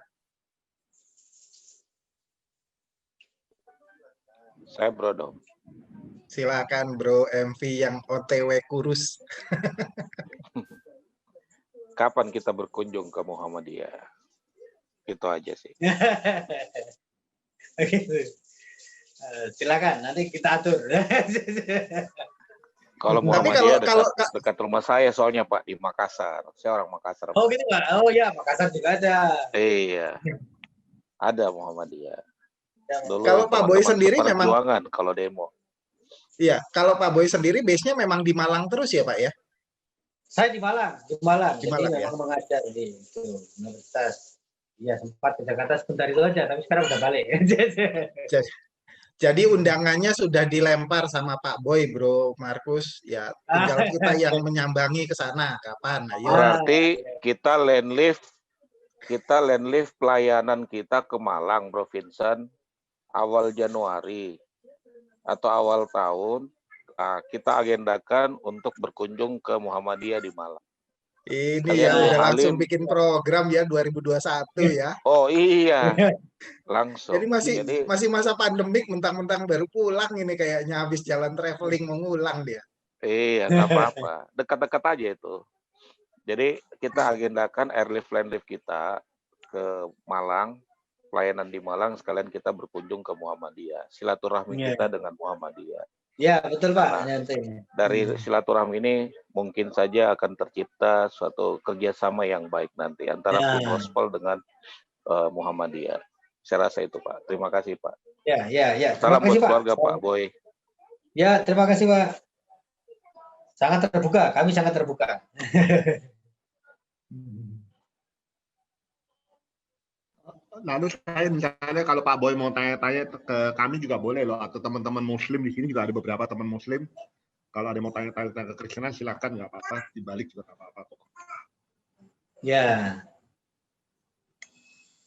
Saya Bro Dom. Silakan Bro MV yang OTW kurus. Kapan kita berkunjung ke Muhammadiyah? Itu aja sih. Silakan, nanti kita atur. Kalau Muhammadiyah dekat rumah saya soalnya Pak, di Makassar. Saya orang Makassar. Oh gitu Pak? Oh ya, Makassar juga ada. Iya. Ada Muhammadiyah. Dulu kalau Pak Boy sendiri memang kalau demo. Iya, kalau Pak Boy sendiri base-nya memang di Malang terus ya Pak ya? Saya di Malang, Di Malang, jadi ya? memang mengajar di universitas. Ya sempat ke Jakarta sebentar itu aja, tapi sekarang udah balik. Jadi undangannya sudah dilempar sama Pak Boy, Bro Markus. Ya, tinggal kita yang menyambangi ke sana. Kapan? Ayo. Berarti kita land lift pelayanan kita ke Malang, Bro Vincent, awal Januari atau awal tahun. Nah, kita agendakan untuk berkunjung ke Muhammadiyah di Malang. Ini ya udah langsung bikin program ya 2021 ya. Oh iya, langsung. Jadi masih masa pandemik, mentang-mentang baru pulang ini kayaknya habis jalan traveling mau ngulang dia. Iya, nggak apa-apa. Dekat-dekat aja itu. Jadi kita agendakan airlift land lift kita ke Malang, pelayanan di Malang, sekalian kita berkunjung ke Muhammadiyah. Silaturahmi kita dengan Muhammadiyah. Ya betul Pak. Nah, dari silaturahmi ini mungkin saja akan tercipta suatu kerjasama yang baik nanti antara Full Gospel dengan Muhammadiyah. Saya rasa itu Pak. Terima kasih Pak. Ya. Salam buat keluarga Pak Boy. Ya terima kasih Pak. Sangat terbuka. Kami sangat terbuka. Lalu saya misalnya kalau Pak Boy mau tanya-tanya ke kami juga boleh loh, atau teman-teman Muslim di sini juga ada beberapa teman Muslim. Kalau ada yang mau tanya-tanya tentang kekristenan silakan, nggak apa-apa, dibalik juga nggak apa-apa. Ya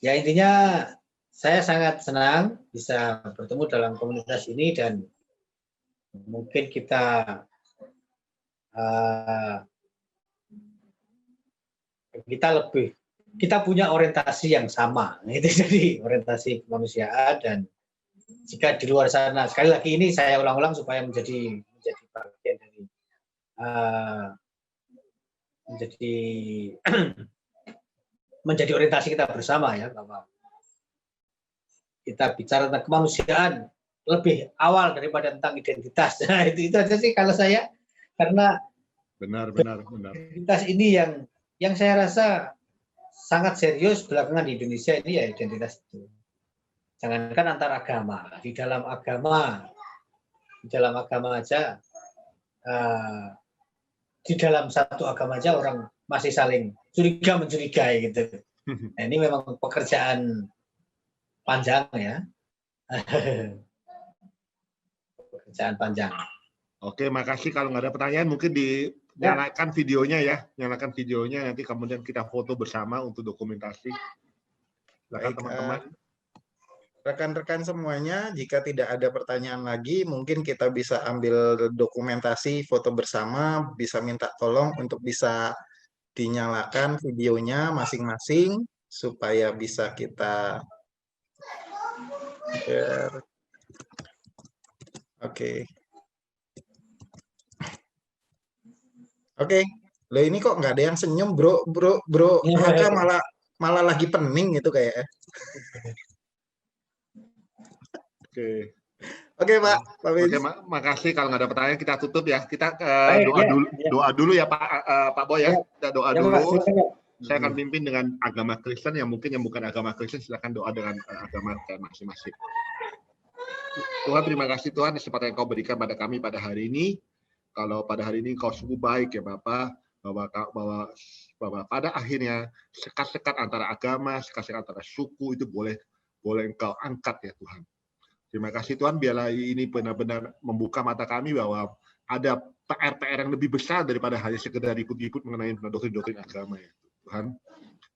intinya saya sangat senang bisa bertemu dalam komunitas ini dan mungkin kita kita punya orientasi yang sama, itu jadi orientasi kemanusiaan. Dan jika di luar sana, sekali lagi ini saya ulang-ulang supaya menjadi bagian dari menjadi orientasi kita bersama ya, bahwa kita bicara tentang kemanusiaan lebih awal daripada tentang identitas. Nah, itu aja sih kalau saya, karena benar. Identitas ini yang saya rasa sangat serius belakangan di Indonesia ini ya, identitas itu. Jangankan antar agama, di dalam agama aja, di dalam satu agama aja orang masih saling mencurigai gitu. Nah, ini memang pekerjaan panjang ya. Pekerjaan panjang. Oke, makasih. Kalau nggak ada pertanyaan mungkin nyalakan videonya ya, nyalakan videonya, nanti kemudian kita foto bersama untuk dokumentasi. Silakan teman-teman. Rekan-rekan semuanya, jika tidak ada pertanyaan lagi, mungkin kita bisa ambil dokumentasi foto bersama, bisa minta tolong untuk bisa dinyalakan videonya masing-masing supaya bisa kita share. Oke. Loh ini kok nggak ada yang senyum, bro Raka malah lagi pening gitu kayaknya. Oke Pak. Oke, makasih. Kalau nggak ada pertanyaan kita tutup ya. Kita doa dulu ya Pak Boy ya. Kita doa dulu. Saya akan pimpin dengan agama Kristen, yang mungkin yang bukan agama Kristen silakan doa dengan agama masing-masing. Tuhan, terima kasih Tuhan kesempatan yang Kau berikan pada kami pada hari ini. Kalau pada hari ini Kau sungguh baik ya Bapak, bahwa pada akhirnya sekat-sekat antara agama, sekat-sekat antara suku itu boleh Engkau angkat ya Tuhan. Terima kasih Tuhan, biarlah ini benar-benar membuka mata kami bahwa ada PR-PR yang lebih besar daripada hanya sekedar ikut-ikut mengenai doktrin-doktrin agama ya Tuhan.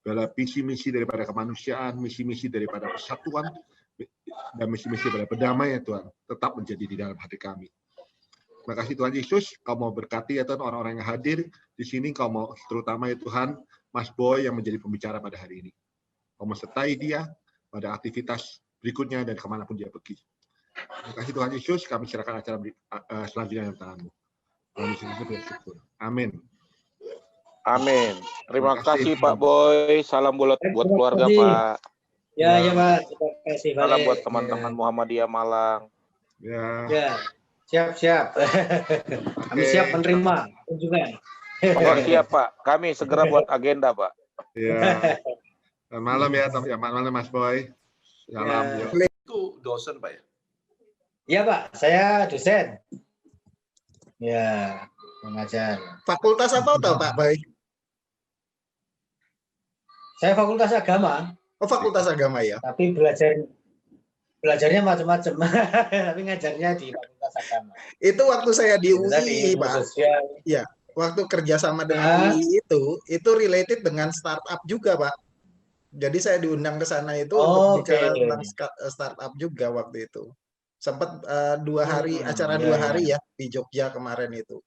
Bela visi-misi daripada kemanusiaan, misi-misi daripada persatuan, dan misi-misi daripada perdamaian Tuhan tetap menjadi di dalam hati kami. Terima kasih Tuhan Yesus, Kau mau berkati ya Tuhan orang-orang yang hadir di sini, Kau mau terutama ya Tuhan Mas Boy yang menjadi pembicara pada hari ini. Kau mau sertai dia pada aktivitas berikutnya dan kemanapun dia pergi. Terima kasih Tuhan Yesus, kami serahkan acara selanjutnya dalam tangan-Mu. Amin. Amin. Terima kasih Pak Boy. Salam buat keluarga Pak. Ya, ya Pak. Terima kasih. Salam buat teman-teman Muhammadiyah Malang. Ya. Siap. Kami siap menerima kunjungan. Oh, siap Pak. Kami segera buat agenda Pak. Ya. Selamat malam ya, selamat malam Mas Boy. Salam. Ya. Itu dosen Pak ya? Iya Pak, saya dosen. Ya, mengajar. Fakultas apa tuh Pak Boy? Saya fakultas agama. Oh, fakultas agama ya. Tapi belajarnya macam-macam. Tapi ngajarnya di fakultas agama. Itu waktu saya di UI, Pak. Sosial. Ya, waktu kerjasama dengan UI itu related dengan startup juga, Pak. Jadi saya diundang ke sana itu untuk bicara tentang startup juga waktu itu. Sempat 2 hari, acara 2 hari ya di Jogja kemarin itu.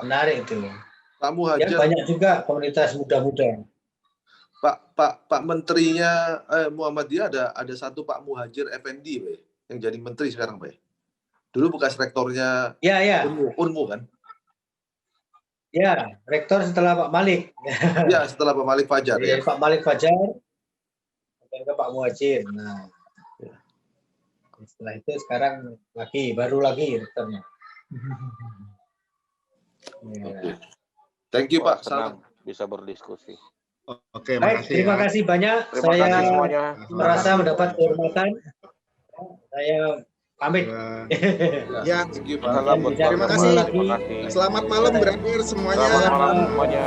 Menarik itu. Pak Muhajir. Ya, banyak juga komunitas muda-muda. Pak Menterinya Muhammadiyah ada satu Pak Muhajir Effendi, Pak, yang jadi menteri sekarang, Pak. Dulu bekas rektornya Unmu kan? Ya, rektor setelah Pak Malik. Ya, setelah Pak Malik Fajar. Ya. Pak Malik Fajar, dan ke Pak Muhajir. Nah, setelah itu sekarang baru lagi rektornya. Ya. Thank you Pak. Senang bisa berdiskusi. Oke, baik, terima kasih banyak. Saya merasa mendapat kehormatan. Saya pamit. Ya, terima kasih. Selamat malam berakhir semuanya. Selamat malam semuanya.